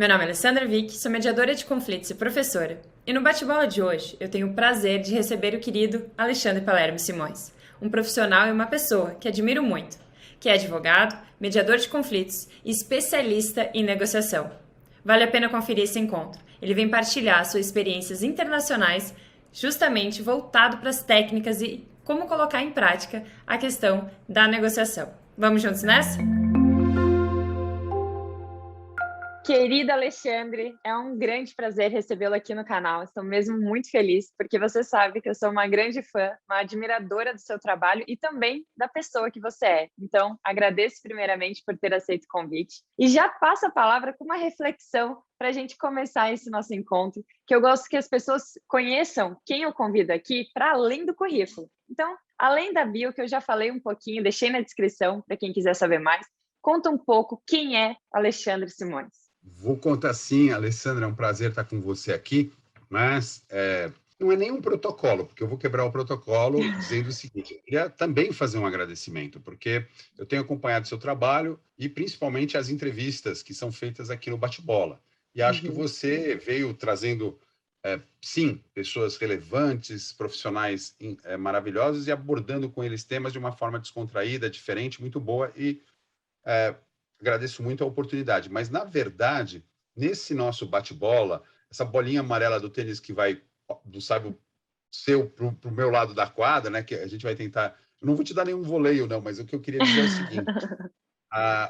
Meu nome é Alessandra Vick, sou mediadora de conflitos e professora. E no bate-bola de hoje, eu tenho o prazer de receber o querido Alexandre Palermo Simões, um profissional e uma pessoa que admiro muito, que é advogado, mediador de conflitos e especialista em negociação. Vale a pena conferir esse encontro. Ele vem partilhar suas experiências internacionais, justamente voltado para as técnicas e como colocar em prática a questão da negociação. Vamos juntos nessa? Querido Alexandre, é um grande prazer recebê-lo aqui no canal. Estou mesmo muito feliz, porque você sabe que eu sou uma grande fã, uma admiradora do seu trabalho e também da pessoa que você é. Então, agradeço primeiramente por ter aceito o convite e já passo a palavra com uma reflexão para a gente começar esse nosso encontro, que eu gosto que as pessoas conheçam quem eu convido aqui para além do currículo. Então, além da bio, que eu já falei um pouquinho, deixei na descrição para quem quiser saber mais, conta um pouco quem é Alexandre Simões. Vou contar sim, Alessandra, é um prazer estar com você aqui, mas não é nenhum protocolo, porque eu vou quebrar o protocolo dizendo o seguinte: eu queria também fazer um agradecimento, porque eu tenho acompanhado seu trabalho e principalmente as entrevistas que são feitas aqui no Bate-Bola. E acho que você veio trazendo, sim, pessoas relevantes, profissionais maravilhosos e abordando com eles temas de uma forma descontraída, diferente, muito boa e agradeço muito a oportunidade, mas, na verdade, nesse nosso bate-bola, essa bolinha amarela do tênis que vai do sábio seu para o meu lado da quadra, né, que a gente vai tentar... Eu não vou te dar nenhum voleio, não, mas o que eu queria dizer é o seguinte: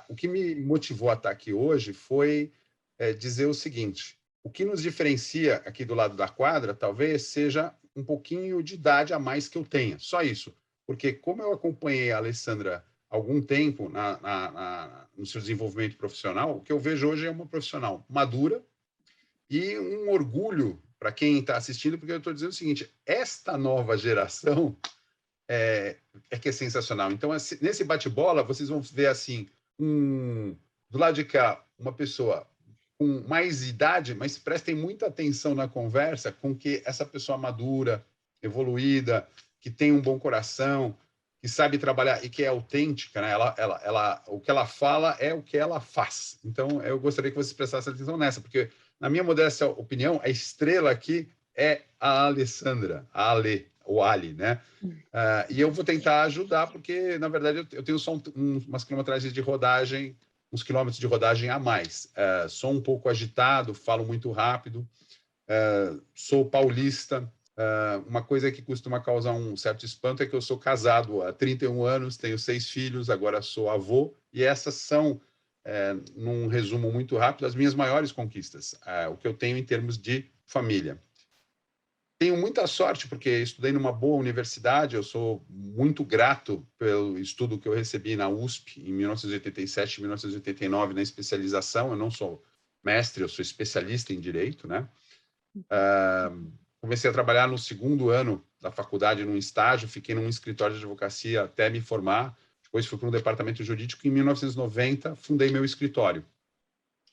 o que me motivou a estar aqui hoje foi dizer o seguinte: o que nos diferencia aqui do lado da quadra talvez seja um pouquinho de idade a mais que eu tenha, só isso. Porque como eu acompanhei a Alessandra algum tempo no seu desenvolvimento profissional, o que eu vejo hoje é uma profissional madura e um orgulho para quem está assistindo, porque eu estou dizendo o seguinte: esta nova geração é que é sensacional. Então, nesse bate-bola, vocês vão ver assim, do lado de cá, uma pessoa com mais idade, mas prestem muita atenção na conversa com que essa pessoa madura, evoluída, que tem um bom coração, que sabe trabalhar e que é autêntica, né? O que ela fala é o que ela faz. Então, eu gostaria que vocês prestassem atenção nessa, porque, na minha modesta opinião, a estrela aqui é a Alessandra, a Ale, o Ali, né? E eu vou tentar ajudar, porque, na verdade, eu tenho só umas quilometragens de rodagem, uns quilômetros de rodagem a mais. Sou um pouco agitado, falo muito rápido, sou paulista. Uma coisa que costuma causar um certo espanto é que eu sou casado há 31 anos, tenho 6 filhos, agora sou avô, e essas são, num resumo muito rápido, as minhas maiores conquistas, o que eu tenho em termos de família. Tenho muita sorte, porque estudei numa boa universidade, eu sou muito grato pelo estudo que eu recebi na USP em 1987 e 1989, na especialização. Eu não sou mestre, eu sou especialista em Direito, né? Comecei a trabalhar no segundo ano da faculdade, num estágio, fiquei num escritório de advocacia até me formar, depois fui para um departamento jurídico e em 1990 fundei meu escritório.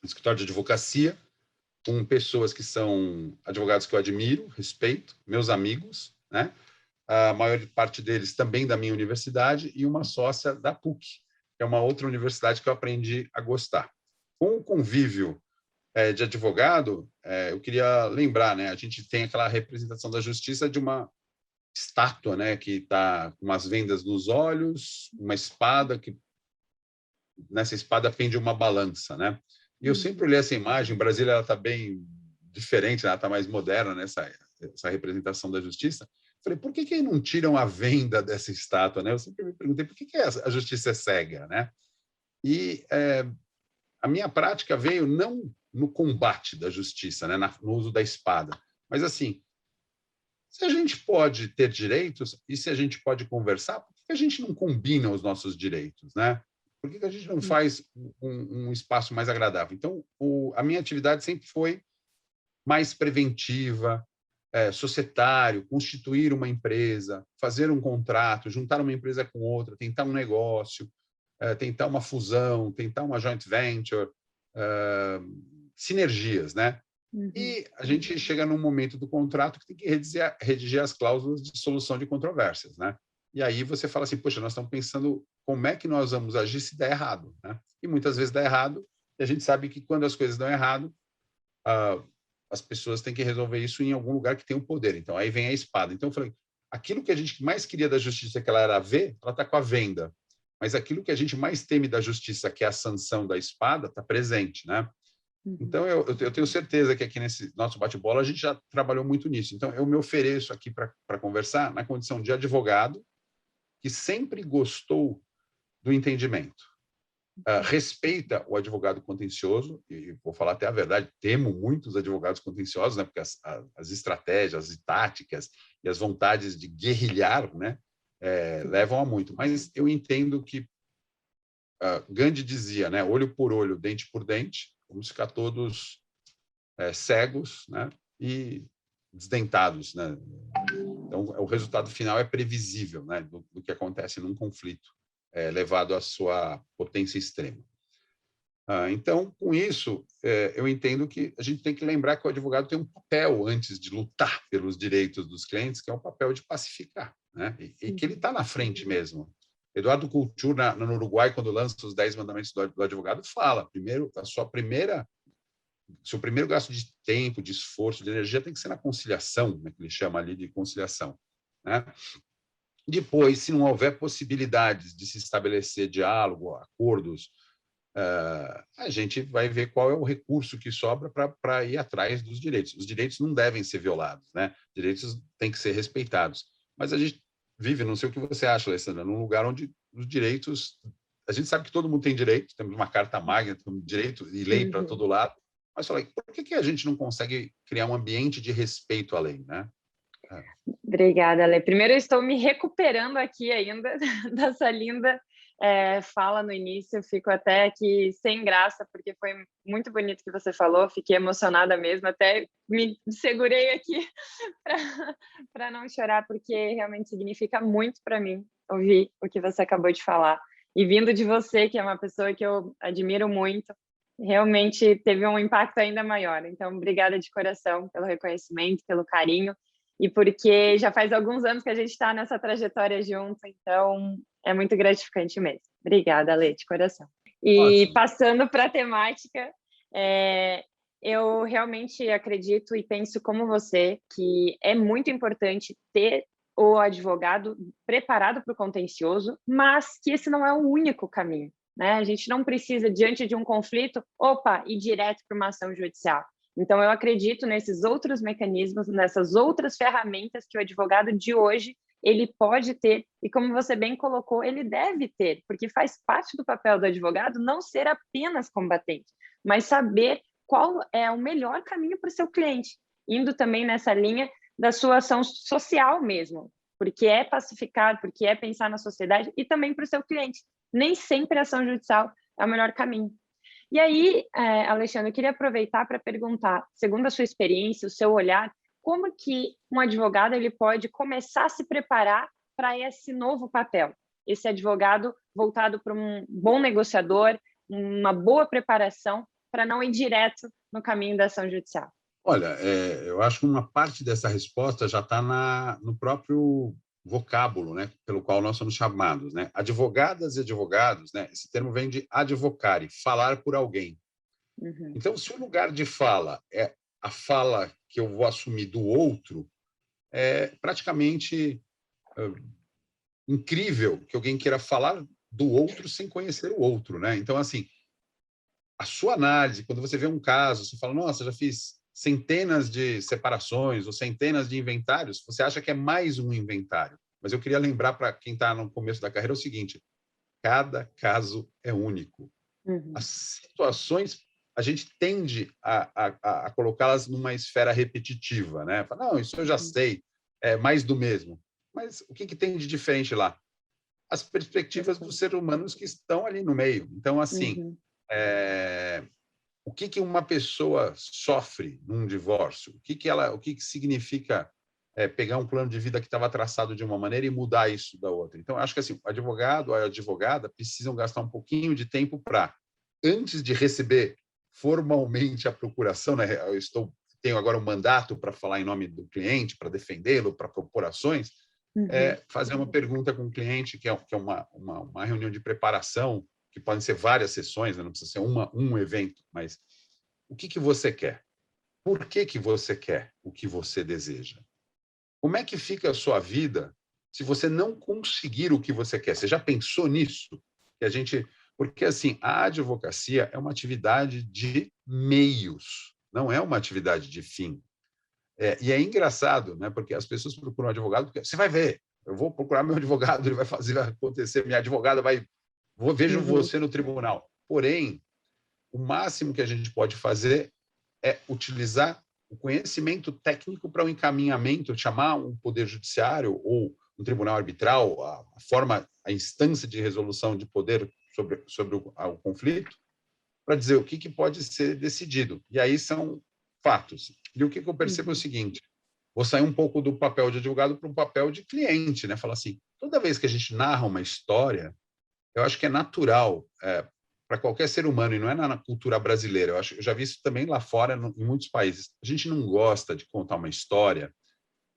Um escritório de advocacia, com pessoas que são advogados que eu admiro, respeito, meus amigos, né? A maior parte deles também da minha universidade, e uma sócia da PUC, que é uma outra universidade que eu aprendi a gostar. Com o convívio de advogado, eu queria lembrar, né? A gente tem aquela representação da justiça de uma estátua, né? Que está com umas vendas nos olhos, uma espada, que nessa espada pende uma balança, né? E eu sempre olhei essa imagem. Em Brasília ela está bem diferente, né? Ela está mais moderna nessa essa representação da justiça. Falei, por que não tiram a venda dessa estátua, né? Eu sempre me perguntei por que a justiça é cega, né? E a minha prática veio não no combate da justiça, né? No uso da espada, mas assim, se a gente pode ter direitos e se a gente pode conversar, por que a gente não combina os nossos direitos, né? Por que a gente não faz um espaço mais agradável? Então, a minha atividade sempre foi mais preventiva, societário, constituir uma empresa, fazer um contrato, juntar uma empresa com outra, tentar um negócio, tentar uma fusão, tentar uma joint venture, sinergias, né? E a gente chega num momento do contrato que tem que redigir as cláusulas de solução de controvérsias, né? E aí você fala assim, poxa, nós estamos pensando como é que nós vamos agir se der errado, né? E muitas vezes dá errado, e a gente sabe que quando as coisas dão errado, as pessoas têm que resolver isso em algum lugar que tem o poder. Então, aí vem a espada. Então, eu falei, aquilo que a gente mais queria da justiça, que ela era ver, ela está com a venda. Mas aquilo que a gente mais teme da justiça, que é a sanção da espada, está presente, né? Então, eu tenho certeza que aqui nesse nosso bate-bola a gente já trabalhou muito nisso. Então, eu me ofereço aqui para conversar na condição de advogado que sempre gostou do entendimento. Respeita o advogado contencioso, e vou falar até a verdade, temo muitos advogados contenciosos, né, porque as estratégias e táticas e as vontades de guerrilhar, né, levam a muito. Mas eu entendo que Gandhi dizia, né, olho por olho, dente por dente, vamos ficar todos cegos, né, e desdentados, né? Então, o resultado final é previsível, né, do que acontece num conflito levado à sua potência extrema. Então, com isso, eu entendo que a gente tem que lembrar que o advogado tem um papel antes de lutar pelos direitos dos clientes, que é o papel de pacificar, né? E que ele está na frente mesmo. Eduardo Couture, no Uruguai, quando lança os 10 mandamentos do advogado, fala, primeiro, seu primeiro gasto de tempo, de esforço, de energia tem que ser na conciliação, né, que ele chama ali de conciliação, né? Depois, se não houver possibilidades de se estabelecer diálogo, acordos, a gente vai ver qual é o recurso que sobra para ir atrás dos direitos. Os direitos não devem ser violados, né? Os direitos têm que ser respeitados. Mas a gente vive, não sei o que você acha, Alessandra, num lugar onde os direitos... A gente sabe que todo mundo tem direito, temos uma carta magna, temos direito e lei para todo lado, mas fala, por que a gente não consegue criar um ambiente de respeito à lei, né? Obrigada, Lê. Primeiro, eu estou me recuperando aqui ainda dessa linda fala no início. Fico até aqui sem graça, porque foi muito bonito o que você falou. Fiquei emocionada mesmo, até me segurei aqui para não chorar, porque realmente significa muito para mim ouvir o que você acabou de falar. E vindo de você, que é uma pessoa que eu admiro muito, realmente teve um impacto ainda maior. Então, obrigada de coração pelo reconhecimento, pelo carinho, e porque já faz alguns anos que a gente está nessa trajetória junto, então é muito gratificante mesmo. Obrigada, Lê, de coração. E Ótimo. passando para a temática, eu realmente acredito e penso como você que é muito importante ter o advogado preparado para o contencioso, mas que esse não é o único caminho, né? A gente não precisa, diante de um conflito, ir direto para uma ação judicial. Então, eu acredito nesses outros mecanismos, nessas outras ferramentas que o advogado de hoje ele pode ter, e como você bem colocou, ele deve ter, porque faz parte do papel do advogado não ser apenas combatente, mas saber qual é o melhor caminho para o seu cliente, indo também nessa linha da sua ação social mesmo, porque é pacificar, porque é pensar na sociedade e também para o seu cliente. Nem sempre a ação judicial é o melhor caminho. E aí, Alexandre, eu queria aproveitar para perguntar, segundo a sua experiência, o seu olhar, como que um advogado ele pode começar a se preparar para esse novo papel? Esse advogado voltado para um bom negociador, uma boa preparação para não ir direto no caminho da ação judicial. Olha, eu acho que uma parte dessa resposta já está no próprio vocábulo, né, pelo qual nós somos chamados, né? Advogadas e advogados, né? Esse termo vem de advocare, falar por alguém. Então, se o lugar de fala é a fala que eu vou assumir do outro, é praticamente incrível que alguém queira falar do outro sem conhecer o outro, né? Então, assim, a sua análise, quando você vê um caso, você fala, nossa, já fiz centenas de separações ou centenas de inventários, você acha que é mais um inventário. Mas eu queria lembrar para quem está no começo da carreira o seguinte, cada caso é único. As situações, a gente tende a colocá-las numa esfera repetitiva, né? Fala, não, isso eu já sei, é mais do mesmo. Mas o que tem de diferente lá? As perspectivas dos seres humanos que estão ali no meio. Então, assim, o que uma pessoa sofre num divórcio? O que significa pegar um plano de vida que estava traçado de uma maneira e mudar isso da outra? Então, acho que assim, o advogado ou a advogada precisam gastar um pouquinho de tempo para, antes de receber formalmente a procuração, né? Tenho agora um mandato para falar em nome do cliente, para defendê-lo, para propor ações, fazer uma pergunta com o cliente, que é uma reunião de preparação, que podem ser várias sessões, né? Não precisa ser um evento, mas o que você quer? por que você quer o que você deseja? Como é que fica a sua vida se você não conseguir o que você quer? Você já pensou nisso? Que a gente, porque assim, a advocacia é uma atividade de meios, não é uma atividade de fim. E é engraçado, né? Porque as pessoas procuram um advogado porque você vai ver, eu vou procurar meu advogado, ele vai fazer vai acontecer, minha advogada vai, vejo Uhum. você no tribunal. Porém, o máximo que a gente pode fazer é utilizar o conhecimento técnico para o encaminhamento, chamar um poder judiciário ou um tribunal arbitral, a forma, a instância de resolução de poder sobre o conflito, para dizer o que pode ser decidido. E aí são fatos. E o que eu percebo é o Uhum. seguinte: vou sair um pouco do papel de advogado para um papel de cliente, né? Falar assim, toda vez que a gente narra uma história, eu acho que é natural para qualquer ser humano, e não é na cultura brasileira, eu já vi isso também lá fora, em muitos países. A gente não gosta de contar uma história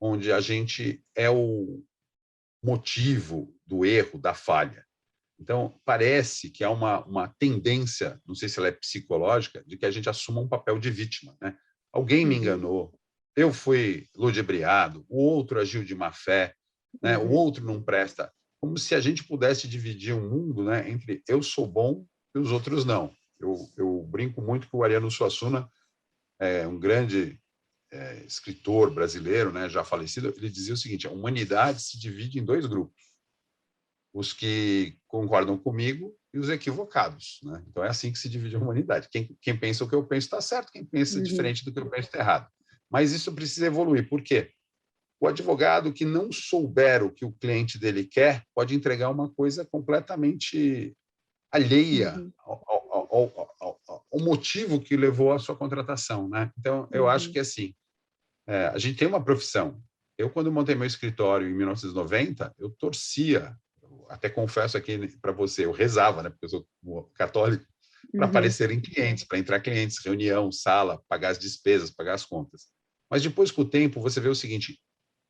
onde a gente é o motivo do erro, da falha. Então, parece que há uma tendência, não sei se ela é psicológica, de que a gente assuma um papel de vítima, né? Alguém me Uhum. enganou, eu fui ludibriado, o outro agiu de má fé, né? O Uhum. outro não presta. Como se a gente pudesse dividir o mundo, né, entre eu sou bom e os outros não. Eu brinco muito que o Ariano Suassuna é um grande escritor brasileiro, né, já falecido. Ele dizia o seguinte: a humanidade se divide em dois grupos, os que concordam comigo e os equivocados, né? Então é assim que se divide a humanidade. Quem pensa o que eu penso está certo, quem pensa Uhum. diferente do que eu penso está errado. Mas isso precisa evoluir. Por quê? O advogado que não souber o que o cliente dele quer pode entregar uma coisa completamente alheia Uhum. ao motivo que levou à sua contratação, né? Então, eu acho Uhum. que assim, a gente tem uma profissão. Eu, quando montei meu escritório em 1990, eu torcia, até confesso aqui para você, eu rezava, né, porque eu sou católico, para Uhum. aparecerem clientes, para entrar clientes, reunião, sala, pagar as despesas, pagar as contas. Mas depois, com o tempo, você vê o seguinte: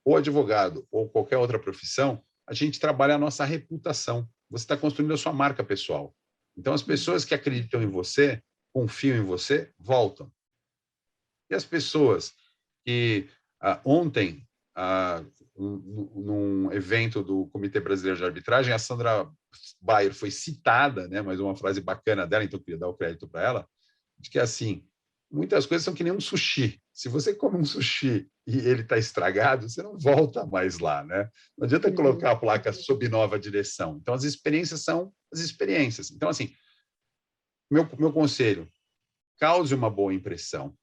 ou advogado ou qualquer outra profissão, a gente trabalha a nossa reputação. Você está construindo a sua marca pessoal. Então, as Uhum. pessoas que acreditam em você, confiam em você, voltam. E as pessoas que ontem, num evento do Comitê Brasileiro de Arbitragem, a Sandra Bayer foi citada, né, mas uma frase bacana dela, então eu queria dar o crédito para ela, de que assim, muitas coisas são que nem um sushi. Se você come um sushi e ele está estragado, você não volta mais lá, né? Não adianta Uhum. colocar a placa sob nova direção. Então, as experiências são as experiências. Então, assim, meu conselho: cause uma boa impressão.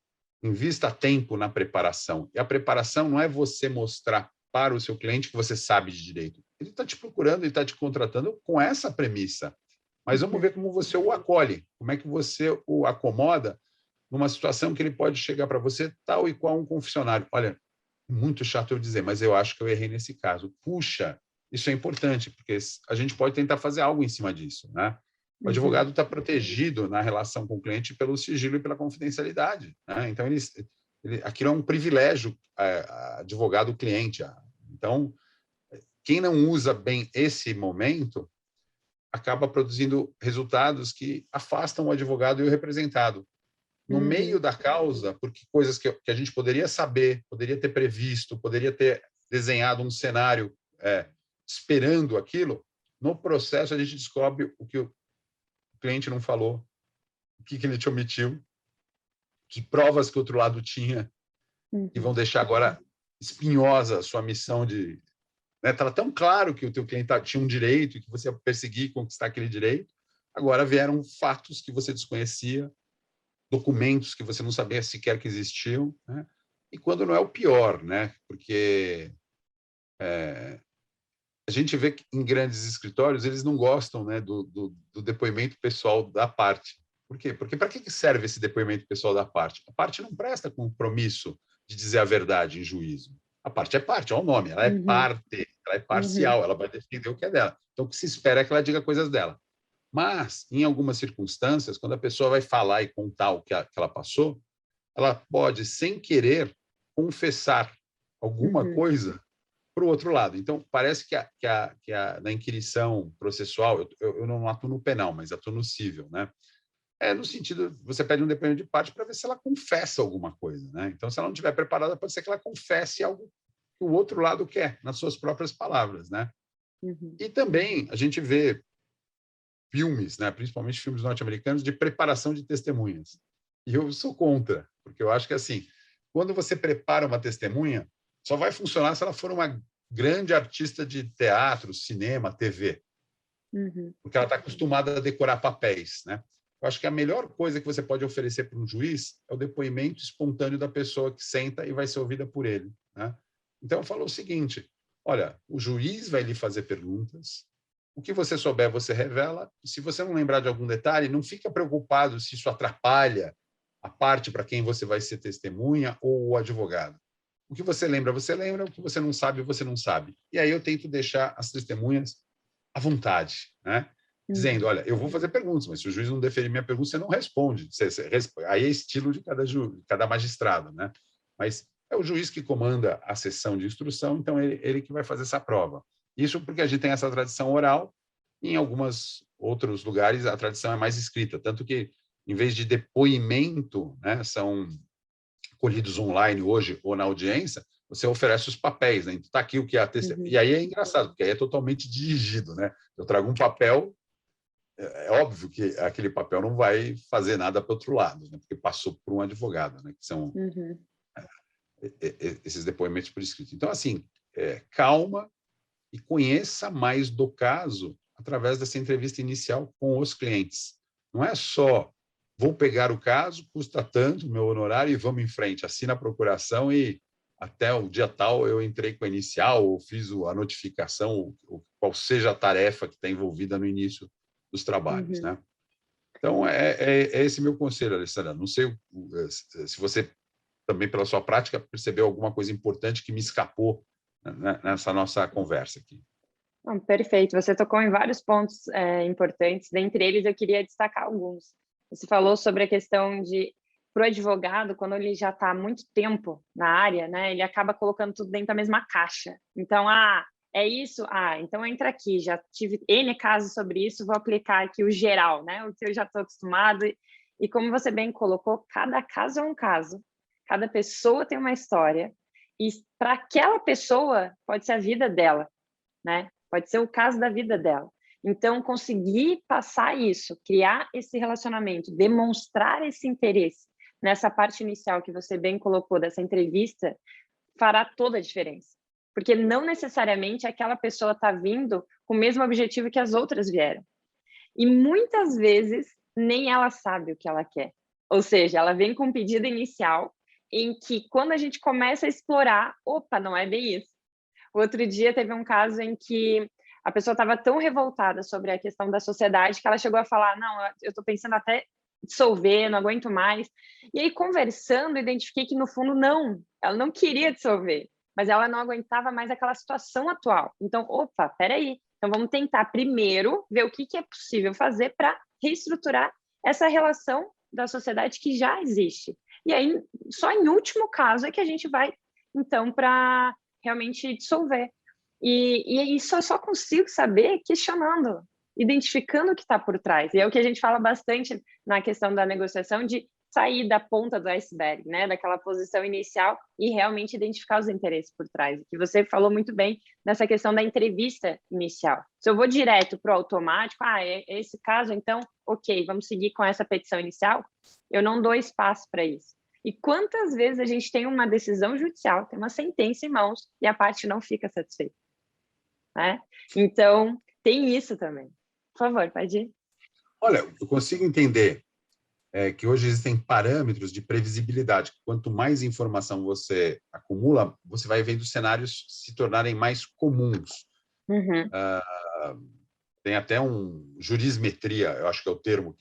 Invista tempo na preparação. E a preparação não é você mostrar para o seu cliente que você sabe de direito. Ele está te procurando, ele está te contratando com essa premissa. Mas vamos Uhum. ver como você o acolhe, como é que você o acomoda numa situação que ele pode chegar para você tal e qual um confessionário. Olha, muito chato eu dizer, mas eu acho que eu errei nesse caso. Puxa, isso é importante, porque a gente pode tentar fazer algo em cima disso, né? O Uhum. advogado está protegido na relação com o cliente pelo sigilo e pela confidencialidade, né? Então, aquilo é um privilégio advogado-cliente. Então, quem não usa bem esse momento acaba produzindo resultados que afastam o advogado e o representado. No meio Uhum. da causa, porque coisas que a gente poderia saber, poderia ter previsto, poderia ter desenhado um cenário esperando aquilo, no processo a gente descobre o que o cliente não falou, o que ele te omitiu, que provas que o outro lado tinha, e Uhum. vão deixar agora espinhosa a sua missão de... Estava tão claro que o teu cliente tinha um direito e que você ia perseguir e conquistar aquele direito, agora vieram fatos que você desconhecia, documentos que você não sabia sequer que existiam, né? E quando não é o pior, né? Porque a gente vê que em grandes escritórios eles não gostam, né, do depoimento pessoal da parte. Por quê? Porque para que serve esse depoimento pessoal da parte? A parte não presta compromisso de dizer a verdade em juízo. A parte é parte, olha o nome, ela é Uhum. parte, ela é Uhum. parcial, ela vai defender o que é dela. Então, o que se espera é que ela diga coisas dela. Mas, em algumas circunstâncias, quando a pessoa vai falar e contar o que ela passou, ela pode, sem querer, confessar alguma Uhum. coisa para o outro lado. Então, parece que na inquirição processual, eu não atuo no penal, mas atuo no civil, né? É no sentido, você pede um depoimento de parte para ver se ela confessa alguma coisa, né? Então, se ela não estiver preparada, pode ser que ela confesse algo que o outro lado quer, nas suas próprias palavras, né? Uhum. E também a gente vê filmes, né, principalmente filmes norte-americanos, de preparação de testemunhas. E eu sou contra, porque eu acho que, assim, quando você prepara uma testemunha, só vai funcionar se ela for uma grande artista de teatro, cinema, TV, Uhum. porque ela está acostumada a decorar papéis, né? Eu acho que a melhor coisa que você pode oferecer para um juiz é o depoimento espontâneo da pessoa que senta e vai ser ouvida por ele, né? Então, eu falo o seguinte: olha, o juiz vai lhe fazer perguntas, o que você souber, você revela, e se você não lembrar de algum detalhe, não fica preocupado se isso atrapalha a parte para quem você vai ser testemunha ou o advogado. O que você lembra, o que você não sabe, você não sabe. E aí eu tento deixar as testemunhas à vontade, né? Dizendo, Uhum. olha, eu vou fazer perguntas, mas se o juiz não deferir minha pergunta, você não responde. Aí é estilo de cada magistrado, né? Mas é o juiz que comanda a sessão de instrução, então ele que vai fazer essa prova. Isso porque a gente tem essa tradição oral, e em alguns outros lugares a tradição é mais escrita, tanto que, em vez de depoimento, né, são colhidos online hoje ou na audiência, você oferece os papéis, né? Então, está aqui o que é a testemunha. Uhum. E aí é engraçado, porque aí é totalmente dirigido, né? Eu trago um papel, é óbvio que aquele papel não vai fazer nada para o outro lado, né? Porque passou por um advogado, né? Que são Uhum. esses depoimentos por escrito. Então, assim, calma e conheça mais do caso através dessa entrevista inicial com os clientes. Não é só vou pegar o caso, custa tanto, meu honorário, e vamos em frente, assina a procuração e até o dia tal eu entrei com a inicial ou fiz a notificação, ou qual seja a tarefa que está envolvida no início dos trabalhos, Uhum. né? Então, é esse meu conselho, Alessandra. Não sei se você também, pela sua prática, percebeu alguma coisa importante que me escapou, né, nessa nossa conversa aqui. Não, perfeito. Você tocou em vários pontos importantes. Dentre eles, eu queria destacar alguns. Você falou sobre a questão de, para o advogado, quando ele já está há muito tempo na área, né, ele acaba colocando tudo dentro da mesma caixa. Então, é isso? Então entra aqui. Já tive N casos sobre isso, vou aplicar aqui o geral, né, o que eu já estou acostumado. E como você bem colocou, cada caso é um caso. Cada pessoa tem uma história. E para aquela pessoa, pode ser a vida dela, né? Pode ser o caso da vida dela. Então, conseguir passar isso, criar esse relacionamento, demonstrar esse interesse nessa parte inicial que você bem colocou dessa entrevista, fará toda a diferença. Porque não necessariamente aquela pessoa está vindo com o mesmo objetivo que as outras vieram. E muitas vezes nem ela sabe o que ela quer. Ou seja, ela vem com um pedido inicial em que, quando a gente começa a explorar, opa, não é bem isso. O outro dia teve um caso em que a pessoa estava tão revoltada sobre a questão da sociedade que ela chegou a falar: não, eu estou pensando até dissolver, não aguento mais. E aí, conversando, identifiquei que, no fundo, não, ela não queria dissolver, mas ela não aguentava mais aquela situação atual. Então, opa, peraí, então vamos tentar primeiro ver o que é possível fazer para reestruturar essa relação da sociedade que já existe. E aí, só em último caso, é que a gente vai, então, para realmente dissolver. E isso eu só consigo saber questionando, identificando o que está por trás. E é o que a gente fala bastante na questão da negociação, de sair da ponta do iceberg, né, daquela posição inicial, e realmente identificar os interesses por trás. Que você falou muito bem nessa questão da entrevista inicial. Se eu vou direto para o automático, é esse caso, então, ok, vamos seguir com essa petição inicial, eu não dou espaço para isso. E quantas vezes a gente tem uma decisão judicial, tem uma sentença em mãos e a parte não fica satisfeita, né? Então, tem isso também. Por favor, pode ir. Olha, eu consigo entender que hoje existem parâmetros de previsibilidade. Quanto mais informação você acumula, você vai vendo os cenários se tornarem mais comuns. Uhum. Tem até um jurismetria, eu acho que é o termo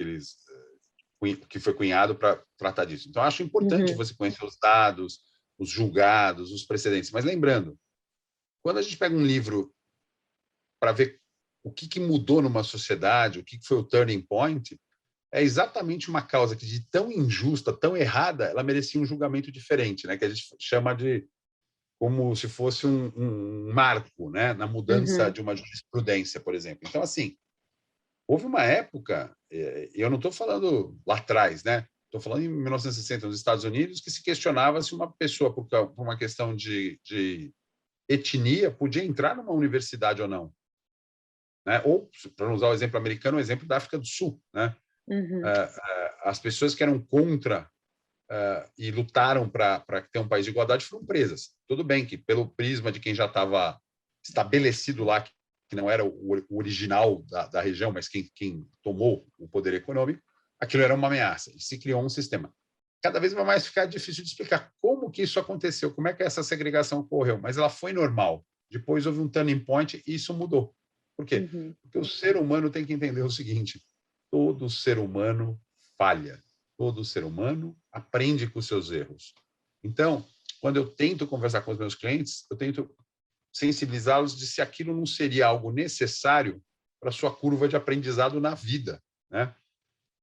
que foi cunhado para tratar disso. Então, acho importante Uhum. você conhecer os dados, os julgados, os precedentes. Mas lembrando, quando a gente pega um livro para ver o que mudou numa sociedade, o que foi o turning point, é exatamente uma causa que, de tão injusta, tão errada, ela merecia um julgamento diferente, né? Que a gente chama de como se fosse um marco, né? Na mudança Uhum. de uma jurisprudência, por exemplo. Então, assim, Houve uma época, eu não estou falando lá atrás, né? Estou falando em 1960, nos Estados Unidos, que se questionava se uma pessoa, por uma questão de etnia, podia entrar numa universidade ou não. Né? Ou, para não usar o exemplo americano, o exemplo da África do Sul. Né? Uhum. As pessoas que eram contra e lutaram para ter um país de igualdade foram presas. Tudo bem que, pelo prisma de quem já estava estabelecido lá, que não era o original da região, mas quem tomou o poder econômico, aquilo era uma ameaça. E se criou um sistema. Cada vez vai mais ficar difícil de explicar como que isso aconteceu, como é que essa segregação ocorreu, mas ela foi normal. Depois houve um turning point e isso mudou. Por quê? Uhum. Porque o ser humano tem que entender o seguinte: todo ser humano falha, todo ser humano aprende com os seus erros. Então, quando eu tento conversar com os meus clientes, eu tento sensibilizá-los de se aquilo não seria algo necessário para a sua curva de aprendizado na vida, né?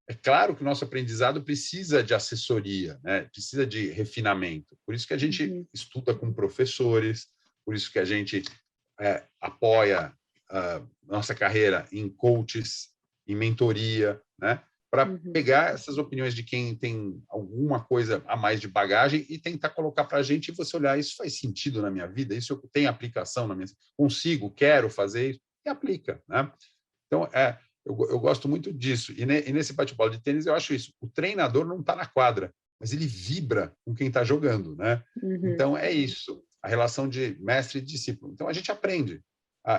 É claro que o nosso aprendizado precisa de assessoria, né? Precisa de refinamento. Por isso que a gente estuda com professores, por isso que a gente apoia a nossa carreira em coaches, em mentoria, né? Para pegar essas opiniões de quem tem alguma coisa a mais de bagagem e tentar colocar para a gente e você olhar, isso faz sentido na minha vida? Isso tem aplicação na minha vida? Consigo, quero fazer isso? E aplica, né? Então, eu gosto muito disso. E nesse bate-bola de tênis, eu acho isso. O treinador não está na quadra, mas ele vibra com quem está jogando, né? Então, é isso. A relação de mestre e discípulo. Então, a gente aprende.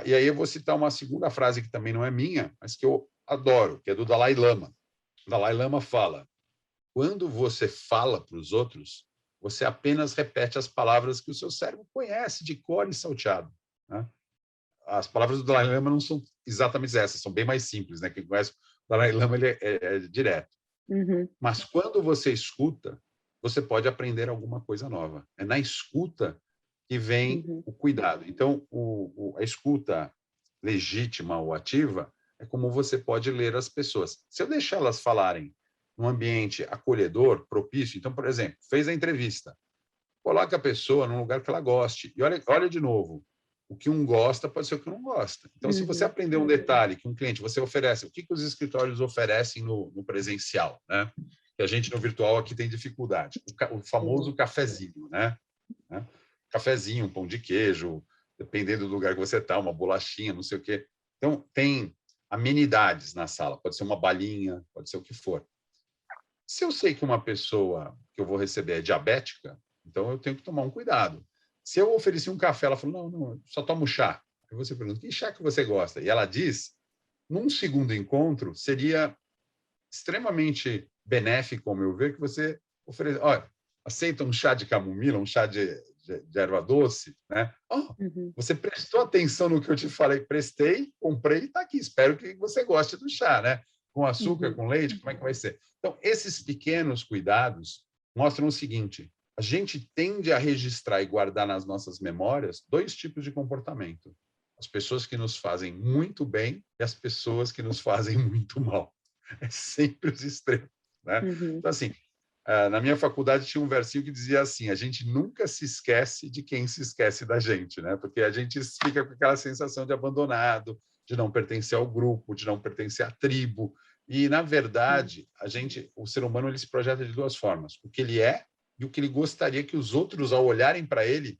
E aí eu vou citar uma segunda frase que também não é minha, mas que eu adoro, que é do Dalai Lama. O Dalai Lama fala: quando você fala para os outros, você apenas repete as palavras que o seu cérebro conhece de cor e salteado, né? As palavras do Dalai Lama não são exatamente essas, são bem mais simples, né? Quem conhece o Dalai Lama ele é direto. Mas quando você escuta, você pode aprender alguma coisa nova. É na escuta que vem o cuidado. Então, a escuta legítima ou ativa é como você pode ler as pessoas. Se eu deixar elas falarem num ambiente acolhedor, propício, então, por exemplo, fez a entrevista, coloca a pessoa num lugar que ela goste e olha de novo. O que um gosta pode ser o que não gosta. Então, se você aprender um detalhe que um cliente, você oferece, o que os escritórios oferecem no presencial, né? Que a gente no virtual aqui tem dificuldade. O famoso cafezinho, né? Cafezinho, um pão de queijo, dependendo do lugar que você está, uma bolachinha, não sei o quê. Então, tem amenidades na sala. Pode ser uma balinha, pode ser o que for. Se eu sei que uma pessoa que eu vou receber é diabética, então eu tenho que tomar um cuidado. Se eu ofereci um café, ela falou, não, só tomo chá. Aí você pergunta, que chá que você gosta? E ela diz, num segundo encontro, seria extremamente benéfico, ao meu ver, que você ofereça, olha, aceita um chá de camomila, um chá de erva doce, né? Você prestou atenção no que eu te falei? Prestei, comprei, está aqui. Espero que você goste do chá, né? Com açúcar, com leite, como é que vai ser? Então, esses pequenos cuidados mostram o seguinte: a gente tende a registrar e guardar nas nossas memórias dois tipos de comportamento. As pessoas que nos fazem muito bem e as pessoas que nos fazem muito mal. É sempre os extremos, né? Então, assim, na minha faculdade tinha um versinho que dizia assim: a gente nunca se esquece de quem se esquece da gente, né? Porque a gente fica com aquela sensação de abandonado, de não pertencer ao grupo, de não pertencer à tribo. E, na verdade, o ser humano, ele se projeta de duas formas: o que ele é e o que ele gostaria que os outros, ao olharem para ele,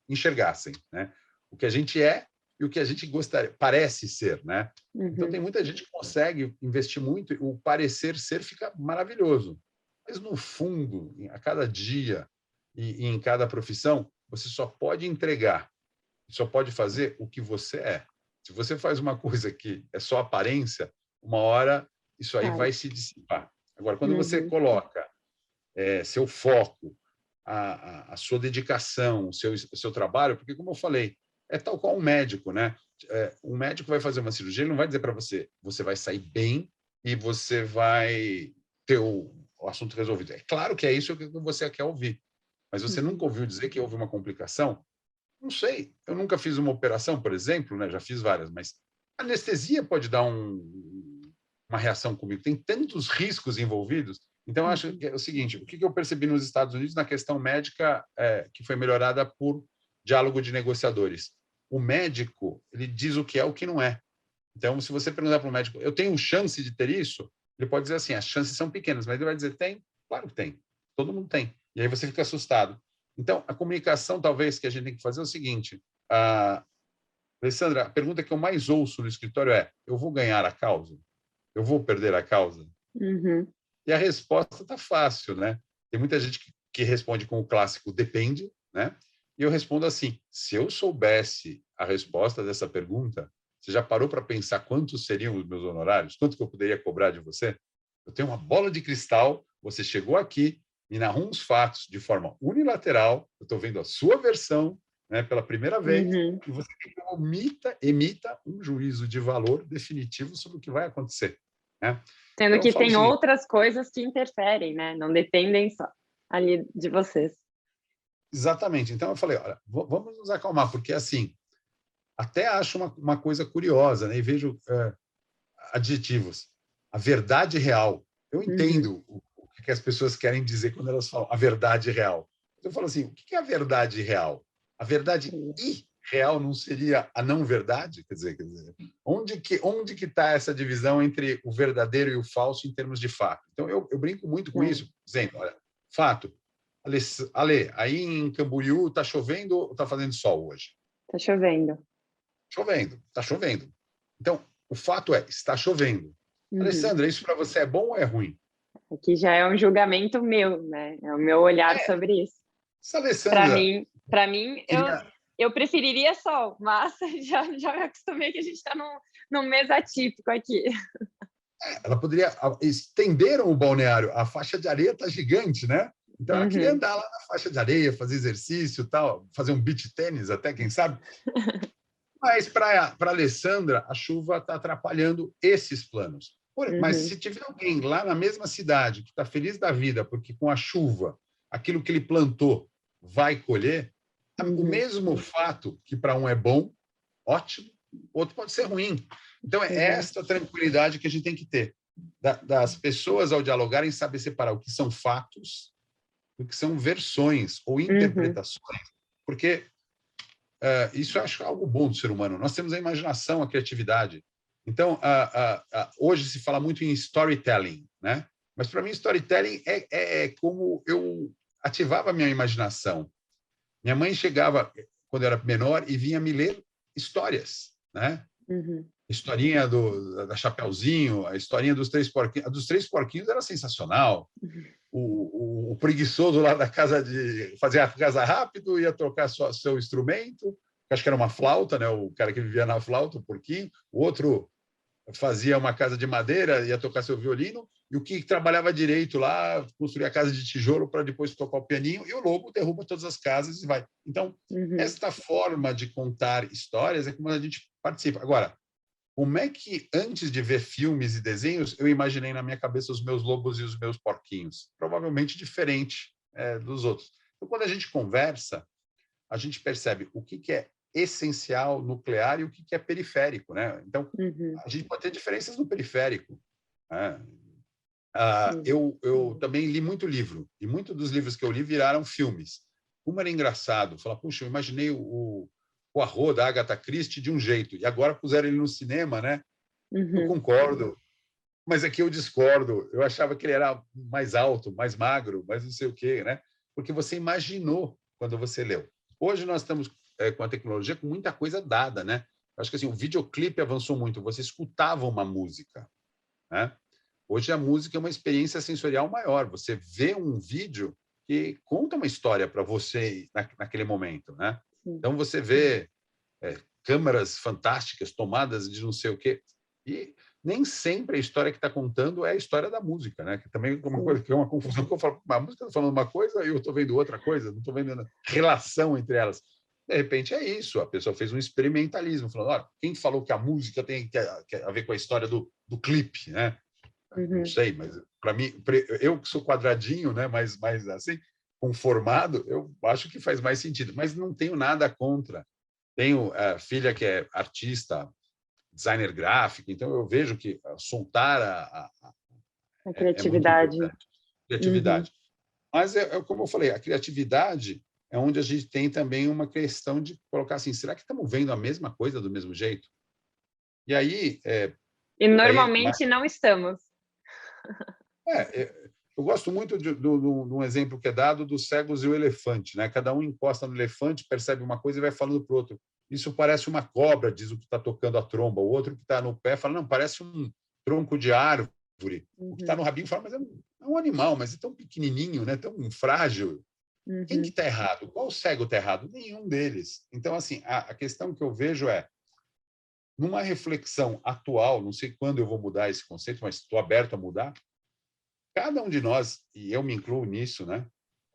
enxergassem, né? O que a gente é e o que a gente gostaria, parece ser, né? Então, tem muita gente que consegue investir muito, o parecer ser fica maravilhoso. Mas, no fundo, a cada dia e em cada profissão, você só pode entregar, só pode fazer o que você é. Se você faz uma coisa que é só aparência, uma hora isso aí vai se dissipar. Agora, quando você coloca seu foco, a sua dedicação, o seu trabalho, porque, como eu falei, é tal qual um médico, né? Um médico vai fazer uma cirurgia, ele não vai dizer para você, você vai sair bem e você vai ter o assunto resolvido. É claro que é isso que você quer ouvir, mas você nunca ouviu dizer que houve uma complicação? Não sei. Eu nunca fiz uma operação, por exemplo, né? Já fiz várias, mas anestesia pode dar uma reação comigo. Tem tantos riscos envolvidos. Então, eu acho que é o seguinte: o que eu percebi nos Estados Unidos na questão médica, que foi melhorada por diálogo de negociadores. O médico, ele diz o que é, o que não é. Então, se você perguntar para o médico, eu tenho chance de ter isso? Ele pode dizer assim, as chances são pequenas, mas ele vai dizer, tem? Claro que tem. Todo mundo tem. E aí você fica assustado. Então, a comunicação, talvez, que a gente tem que fazer é o seguinte, Alessandra, a pergunta que eu mais ouço no escritório é, eu vou ganhar a causa? Eu vou perder a causa? Uhum. E a resposta está fácil, né? Tem muita gente que responde com o clássico depende, né? E eu respondo assim: se eu soubesse a resposta dessa pergunta, você já parou para pensar quantos seriam os meus honorários? Quanto que eu poderia cobrar de você? Eu tenho uma bola de cristal, você chegou aqui, me narrou uns fatos de forma unilateral, eu estou vendo a sua versão, né, pela primeira vez, Uhum. e você emita um juízo de valor definitivo sobre o que vai acontecer, né? Sendo Então, eu que falo o tem seguinte, outras coisas que interferem, né? Não dependem só ali de vocês. exatamente. Então, eu falei, olha, vamos nos acalmar, porque, assim, até acho uma coisa curiosa, né? E vejo adjetivos. A verdade real. Eu Uhum. entendo o que as pessoas querem dizer quando elas falam a verdade real. Eu falo assim, o que é a verdade real? A verdade irreal não seria a não verdade? Quer dizer, onde que está essa divisão entre o verdadeiro e o falso em termos de fato? Então, eu brinco muito com É, isso, dizendo, olha, fato, Ale, aí em Camboriú está chovendo ou está fazendo sol hoje? tá chovendo. Chovendo, está chovendo. Então, o fato é, está chovendo. Uhum. Alessandra, isso para você é bom ou é ruim? Aqui já é um julgamento meu, né? É o meu olhar É, sobre isso. se a Para Alessandra mim, para mim, queria... eu preferiria sol, mas já me acostumei que a gente está num mês atípico aqui. Ela poderia... Estenderam o balneário, a faixa de areia está gigante, né? Então, ela queria Uhum. andar lá na faixa de areia, fazer exercício, tal, fazer um beach tênis até, quem sabe. Mas para a Alessandra, a chuva está atrapalhando esses planos. Mas Uhum. se tiver alguém lá na mesma cidade que está feliz da vida, porque com a chuva, aquilo que ele plantou vai colher, o Uhum. mesmo fato que para um é bom, ótimo, outro pode ser ruim. Então, é Uhum. esta tranquilidade que a gente tem que ter. Das pessoas, ao dialogarem, saber separar o que são fatos do que são versões ou Uhum. interpretações. Porque isso eu acho algo bom do ser humano. Nós temos a imaginação, a criatividade. Então, hoje se fala muito em storytelling, né? Mas para mim, storytelling é como eu ativava a minha imaginação. Minha mãe chegava, quando eu era menor, e vinha me ler histórias, né? Uhum. Historinha da Chapeuzinho, a historinha dos Três Porquinhos. A dos Três Porquinhos era sensacional. O preguiçoso lá da casa de fazer a casa rápido, ia tocar seu instrumento, acho que era uma flauta, né? O cara que vivia na flauta, o porquinho. O outro fazia uma casa de madeira, ia tocar seu violino, e o que trabalhava direito lá, construía a casa de tijolo para depois tocar o pianinho, e o lobo derruba todas as casas e vai. Então, Uhum. esta forma de contar histórias é como a gente participa. Agora, como é que, antes de ver filmes e desenhos, eu imaginei na minha cabeça os meus lobos e os meus porquinhos? Provavelmente diferente dos outros. Então, quando a gente conversa, a gente percebe o que é essencial, nuclear, e o que é periférico, né? Então, Uhum. a gente pode ter diferenças no periférico, né? Uhum. Eu também li muito livro, e muitos dos livros que eu li viraram filmes. Como era engraçado, falar, puxa, eu imaginei o Arro da Agatha Christie de um jeito, e agora puseram ele no cinema, né? Eu Uhum. concordo, mas aqui eu discordo. Eu achava que ele era mais alto, mais magro, mais não sei o quê, né? Porque você imaginou quando você leu. Hoje nós estamos com a tecnologia com muita coisa dada, né? Acho que assim, o videoclipe avançou muito. Você escutava uma música, né? Hoje a música é uma experiência sensorial maior. Você vê um vídeo que conta uma história para você naquele momento, né? Sim. Então você vê câmeras fantásticas, tomadas de não sei o quê. E nem sempre a história que está contando é a história da música, né? Que também é uma Sim. coisa que é uma confusão que eu falo, a música está falando uma coisa e eu estou vendo outra coisa, não estou vendo relação entre elas. De repente é isso, a pessoa fez um experimentalismo, falando, olha, quem falou que a música tem que a ver com a história do clipe, né? Não Uhum. sei, mas para mim, eu que sou quadradinho, né? Mas assim, conformado, eu acho que faz mais sentido. Mas não tenho nada contra. Tenho a filha que é artista, designer gráfico, então eu vejo que soltar A é muito criatividade. importante, Uhum. criatividade. Mas como eu falei, a criatividade é onde a gente tem também uma questão de colocar assim, será que estamos vendo a mesma coisa do mesmo jeito? E aí... E normalmente não estamos. Eu gosto muito de um exemplo que é dado dos cegos e o elefante, né? Cada um encosta no elefante, percebe uma coisa e vai falando para o outro. Isso parece uma cobra, diz o que está tocando a tromba. O outro que está no pé fala, não, parece um tronco de árvore. O que está no rabinho fala, mas é um animal, mas é tão pequenininho, né? Tão frágil. Quem que está errado? Qual cego está errado? Nenhum deles. Então, assim, a questão que eu vejo é, numa reflexão atual, não sei quando eu vou mudar esse conceito, mas estou aberto a mudar, cada um de nós, e eu me incluo nisso, né?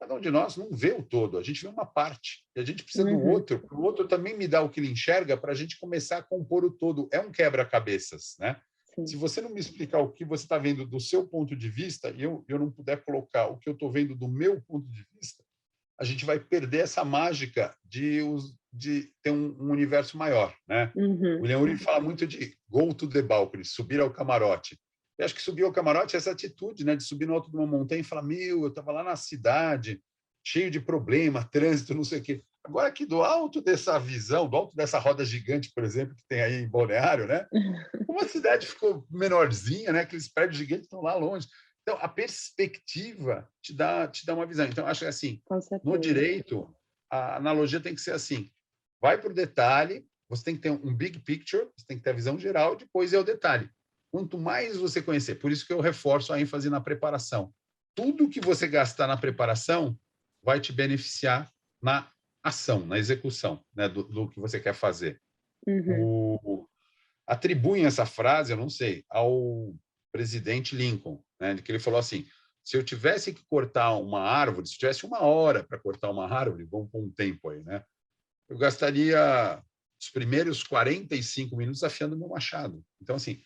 Cada um de nós não vê o todo, a gente vê uma parte. E a gente precisa do outro, para o outro também me dar o que ele enxerga, para a gente começar a compor o todo. É um quebra-cabeças, né? Sim. Se você não me explicar o que você está vendo do seu ponto de vista, e eu não puder colocar o que eu estou vendo do meu ponto de vista, a gente vai perder essa mágica de ter um universo maior, né? O William Ury fala muito de go to the balcony, subir ao camarote. Eu acho que subir ao camarote é essa atitude, né, de subir no alto de uma montanha e falar, eu estava lá na cidade, cheio de problema, trânsito, não sei o quê. Agora aqui do alto dessa visão, do alto dessa roda gigante, por exemplo, que tem aí em Balneário, né? Como a cidade ficou menorzinha, né? Aqueles prédios gigantes estão lá longe. Então, a perspectiva te dá uma visão. Então, acho que assim, no direito, a analogia tem que ser assim, vai para o detalhe, você tem que ter um big picture, você tem que ter a visão geral, depois é o detalhe. Quanto mais você conhecer, por isso que eu reforço a ênfase na preparação. Tudo que você gastar na preparação vai te beneficiar na ação, na execução, né, do que você quer fazer. Atribuem essa frase, eu não sei, ao presidente Lincoln, né, que ele falou assim, se eu tivesse que cortar uma árvore, se tivesse 1 hora para cortar uma árvore, vamos pôr um tempo aí, né, eu gastaria os primeiros 45 minutos afiando meu machado. Então, assim,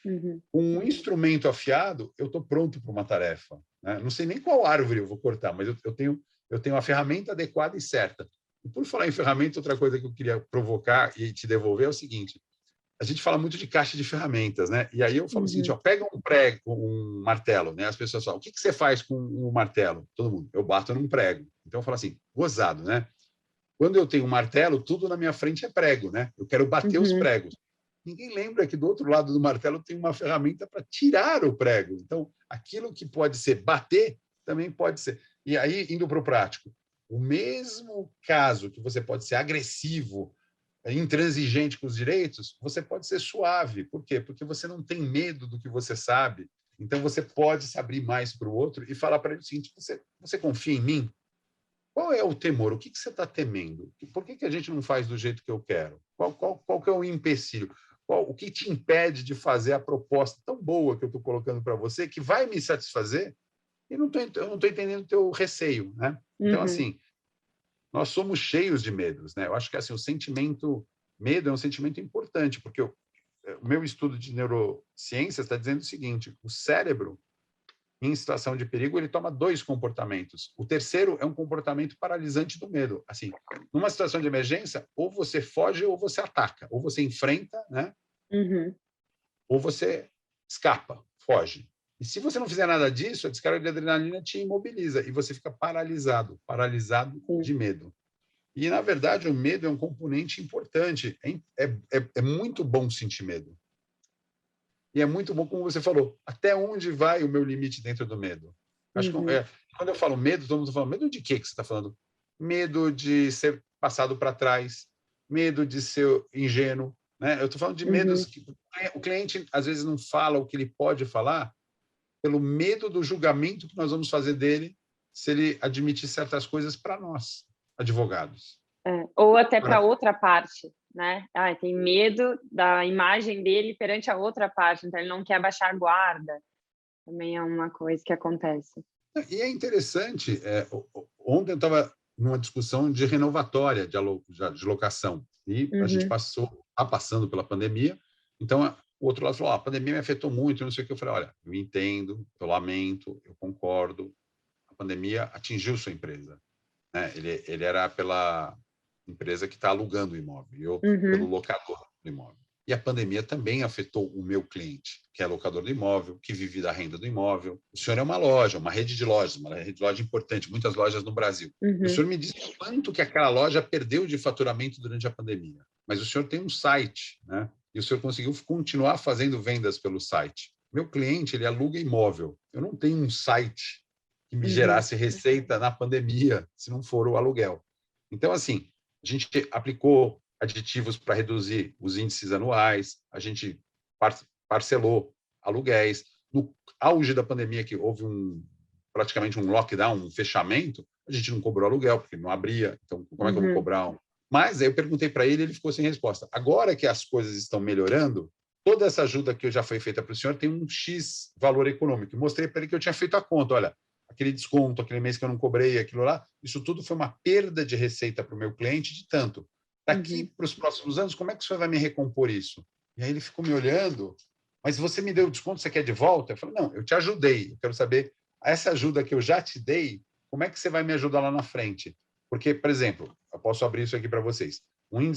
com um instrumento afiado, eu estou pronto para uma tarefa, né? Não sei nem qual árvore eu vou cortar, mas eu tenho a ferramenta adequada e certa. E por falar em ferramenta, outra coisa que eu queria provocar e te devolver é o seguinte, a gente fala muito de caixa de ferramentas, né? E aí eu falo o seguinte, pega um prego, um martelo, né? As pessoas falam, o que você faz com um martelo? Todo mundo, eu bato num prego. Então eu falo assim, gozado, né? Quando eu tenho um martelo, tudo na minha frente é prego, né? Eu quero bater os pregos. Ninguém lembra que do outro lado do martelo tem uma ferramenta para tirar o prego. Então, aquilo que pode ser bater, também pode ser. E aí, indo para o prático, o mesmo caso que você pode ser agressivo, intransigente com os direitos, você pode ser suave. Por quê? Porque você não tem medo do que você sabe. Então, você pode se abrir mais para o outro e falar para ele o seguinte, você confia em mim? Qual é o temor? O que você está temendo? Por que a gente não faz do jeito que eu quero? Qual que é o empecilho? O que te impede de fazer a proposta tão boa que eu estou colocando para você, que vai me satisfazer? E eu não estou entendendo o teu receio, né? Então, assim, nós somos cheios de medos, né? Eu acho que assim, medo é um sentimento importante, porque o meu estudo de neurociências está dizendo o seguinte, o cérebro, em situação de perigo, ele toma 2 comportamentos. O terceiro é um comportamento paralisante do medo. Assim, numa situação de emergência, ou você foge ou você ataca, ou você enfrenta, né? Ou você escapa, foge. E se você não fizer nada disso, a descarga de adrenalina te imobiliza e você fica paralisado de medo. E, na verdade, o medo é um componente importante. É muito bom sentir medo. E é muito bom, como você falou, até onde vai o meu limite dentro do medo? Acho que quando eu falo medo, todo mundo está falando, medo de quê que você está falando? Medo de ser passado para trás, medo de ser ingênuo, né? Eu estou falando de medos que o cliente, às vezes, não fala o que ele pode falar pelo medo do julgamento que nós vamos fazer dele se ele admitir certas coisas para nós, advogados. Ou até para outra parte, né? Tem medo da imagem dele perante a outra parte, então ele não quer baixar a guarda. Também é uma coisa que acontece. E é interessante, ontem eu estava numa discussão de renovatória de locação, e a gente está passando pela pandemia, então o outro lado falou, a pandemia me afetou muito, não sei o que, eu falei, olha, eu entendo, eu lamento, eu concordo, a pandemia atingiu sua empresa, né? Ele era pela empresa que está alugando o imóvel, e eu pelo locador do imóvel. E a pandemia também afetou o meu cliente, que é locador do imóvel, que vive da renda do imóvel. O senhor é uma loja, uma rede de lojas, uma rede de loja importante, muitas lojas no Brasil. O senhor me disse quanto que aquela loja perdeu de faturamento durante a pandemia. Mas o senhor tem um site, né? e o senhor conseguiu continuar fazendo vendas pelo site. Meu cliente, ele aluga imóvel. Eu não tenho um site que me gerasse receita na pandemia, se não for o aluguel. Então, assim, a gente aplicou aditivos para reduzir os índices anuais, a gente parcelou aluguéis. No auge da pandemia, que houve praticamente um lockdown, um fechamento, a gente não cobrou aluguel, porque não abria. Então, como é que eu vou cobrar? Mas aí eu perguntei para ele, ele ficou sem resposta. Agora que as coisas estão melhorando, toda essa ajuda que já foi feita para o senhor tem um X valor econômico. Mostrei para ele que eu tinha feito a conta. Olha, aquele desconto, aquele mês que eu não cobrei, aquilo lá, isso tudo foi uma perda de receita para o meu cliente de tanto. Daqui para os próximos anos, como é que o senhor vai me recompor isso? E aí ele ficou me olhando, mas você me deu o desconto, você quer de volta? Eu falei, não, eu te ajudei, eu quero saber, essa ajuda que eu já te dei, como é que você vai me ajudar lá na frente? Porque, por exemplo, eu posso abrir isso aqui para vocês. Um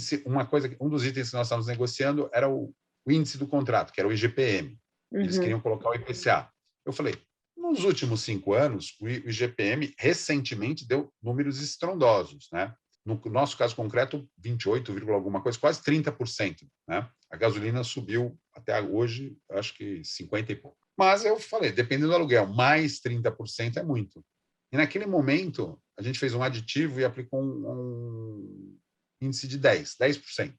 dos itens que nós estávamos negociando era o índice do contrato, que era o IGPM. Eles queriam colocar o IPCA. Eu falei, nos últimos 5 anos, o IGPM recentemente deu números estrondosos, né? No nosso caso concreto, 28, alguma coisa, quase 30%, né? A gasolina subiu até hoje, acho que 50 e pouco. Mas eu falei, dependendo do aluguel, mais 30% é muito. E naquele momento, a gente fez um aditivo e aplicou um índice de 10%.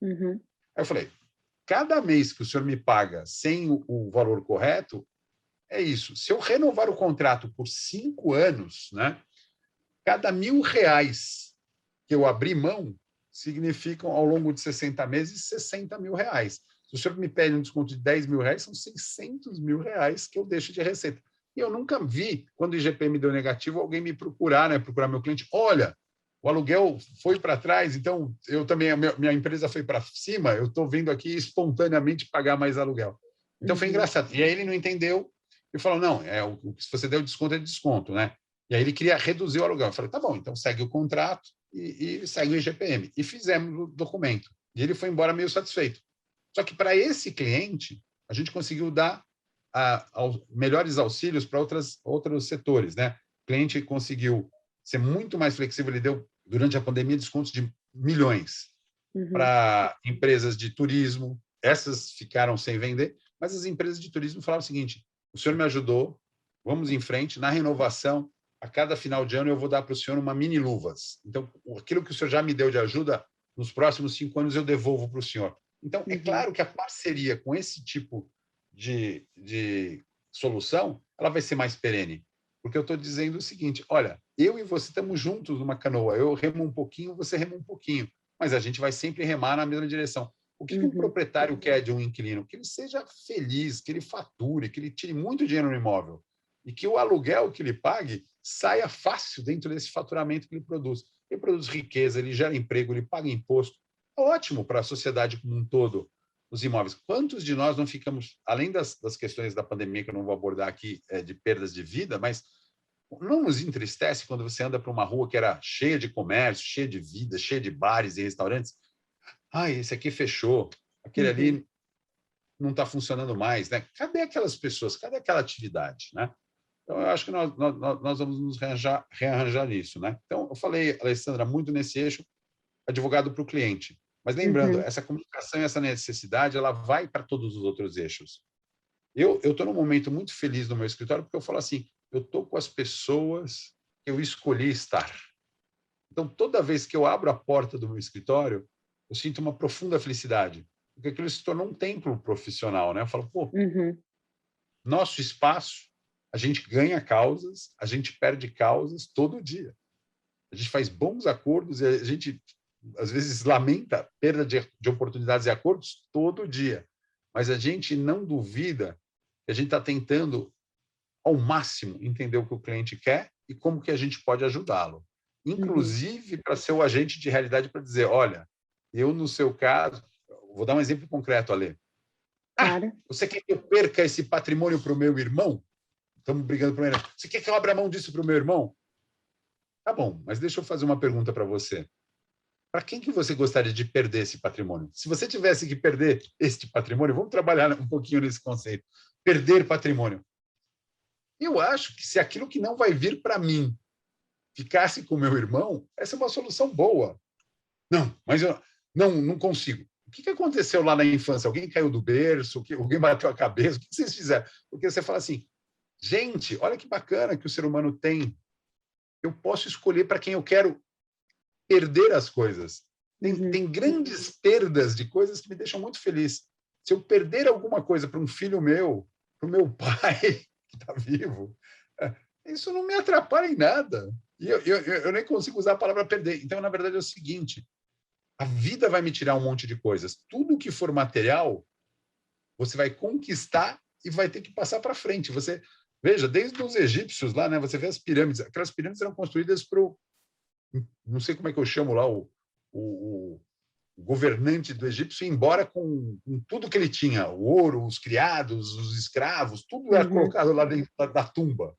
Aí eu falei, cada mês que o senhor me paga sem o valor correto, é isso. Se eu renovar o contrato por 5 anos, né, cada R$ 1.000 que eu abrir mão significam, ao longo de 60 meses, R$ 60.000. Se o senhor me pede um desconto de R$ 10.000, são R$ 600.000 que eu deixo de receita. E eu nunca vi, quando o IGPM deu negativo, alguém me procurar, né, procurar meu cliente. Olha, o aluguel foi para trás, então eu também, minha empresa foi para cima, eu estou vindo aqui espontaneamente pagar mais aluguel. Então foi engraçado. E aí ele não entendeu e falou, não, se você deu desconto, é desconto, né? E aí ele queria reduzir o aluguel. Eu falei, tá bom, então segue o contrato e segue o IGPM. E fizemos o documento. E ele foi embora meio satisfeito. Só que para esse cliente, a gente conseguiu dar melhores auxílios para outros setores, né? O cliente conseguiu ser muito mais flexível, ele deu, durante a pandemia, descontos de milhões para empresas de turismo, essas ficaram sem vender, mas as empresas de turismo falaram o seguinte, o senhor me ajudou, vamos em frente, na renovação, a cada final de ano eu vou dar para o senhor uma mini luvas. Então, aquilo que o senhor já me deu de ajuda, nos próximos 5 anos eu devolvo para o senhor. Então, é claro que a parceria com esse tipo de solução, ela vai ser mais perene. Porque eu estou dizendo o seguinte, olha, eu e você estamos juntos numa canoa, eu remo um pouquinho, você rema um pouquinho, mas a gente vai sempre remar na mesma direção. O que um proprietário quer de um inquilino? Que ele seja feliz, que ele fature, que ele tire muito dinheiro no imóvel e que o aluguel que ele pague saia fácil dentro desse faturamento que ele produz. Ele produz riqueza, ele gera emprego, ele paga imposto. É ótimo para a sociedade como um todo, os imóveis. Quantos de nós não ficamos, além das questões da pandemia, que eu não vou abordar aqui, de perdas de vida, mas não nos entristece quando você anda por uma rua que era cheia de comércio, cheia de vida, cheia de bares e restaurantes? Esse aqui fechou, aquele ali não está funcionando mais, né? Cadê aquelas pessoas? Cadê aquela atividade, né? Então, eu acho que nós vamos nos rearranjar nisso, né? Então, eu falei, Alessandra, muito nesse eixo, advogado para o cliente. Mas lembrando, essa comunicação e essa necessidade, ela vai para todos os outros eixos. Eu estou num momento muito feliz no meu escritório, porque eu falo assim, eu estou com as pessoas que eu escolhi estar. Então, toda vez que eu abro a porta do meu escritório, eu sinto uma profunda felicidade, porque aquilo se tornou um templo profissional, né? Eu falo, pô, nosso espaço, a gente ganha causas, a gente perde causas todo dia. A gente faz bons acordos e a gente, às vezes, lamenta perda de oportunidades e acordos todo dia. Mas a gente não duvida que a gente está tentando, ao máximo, entender o que o cliente quer e como que a gente pode ajudá-lo. Inclusive, para ser o agente de realidade para dizer, olha, eu, no seu caso, vou dar um exemplo concreto, Alê. Você quer que eu perca esse patrimônio para o meu irmão? Estamos brigando por ele. Você quer que eu abra mão disso para o meu irmão? Tá bom, mas deixa eu fazer uma pergunta para você. Para quem que você gostaria de perder esse patrimônio? Se você tivesse que perder este patrimônio, vamos trabalhar um pouquinho nesse conceito. Perder patrimônio. Eu acho que se aquilo que não vai vir para mim ficasse com o meu irmão, essa é uma solução boa. Não, mas eu não consigo. o que aconteceu lá na infância? Alguém caiu do berço? Alguém bateu a cabeça? O que vocês fizeram? Porque você fala assim, gente, olha que bacana que o ser humano tem. Eu posso escolher para quem eu quero perder as coisas. Tem grandes perdas de coisas que me deixam muito feliz. Se eu perder alguma coisa para um filho meu, para o meu pai, que está vivo, isso não me atrapalha em nada. E eu nem consigo usar a palavra perder. Então, na verdade, é o seguinte, a vida vai me tirar um monte de coisas. Tudo que for material, você vai conquistar e vai ter que passar para frente. Você veja, desde os egípcios lá, né, você vê as pirâmides. Aquelas pirâmides eram construídas para o... Não sei como é que eu chamo lá, o governante do egípcio ir embora com tudo que ele tinha, o ouro, os criados, os escravos, tudo era colocado lá dentro da tumba.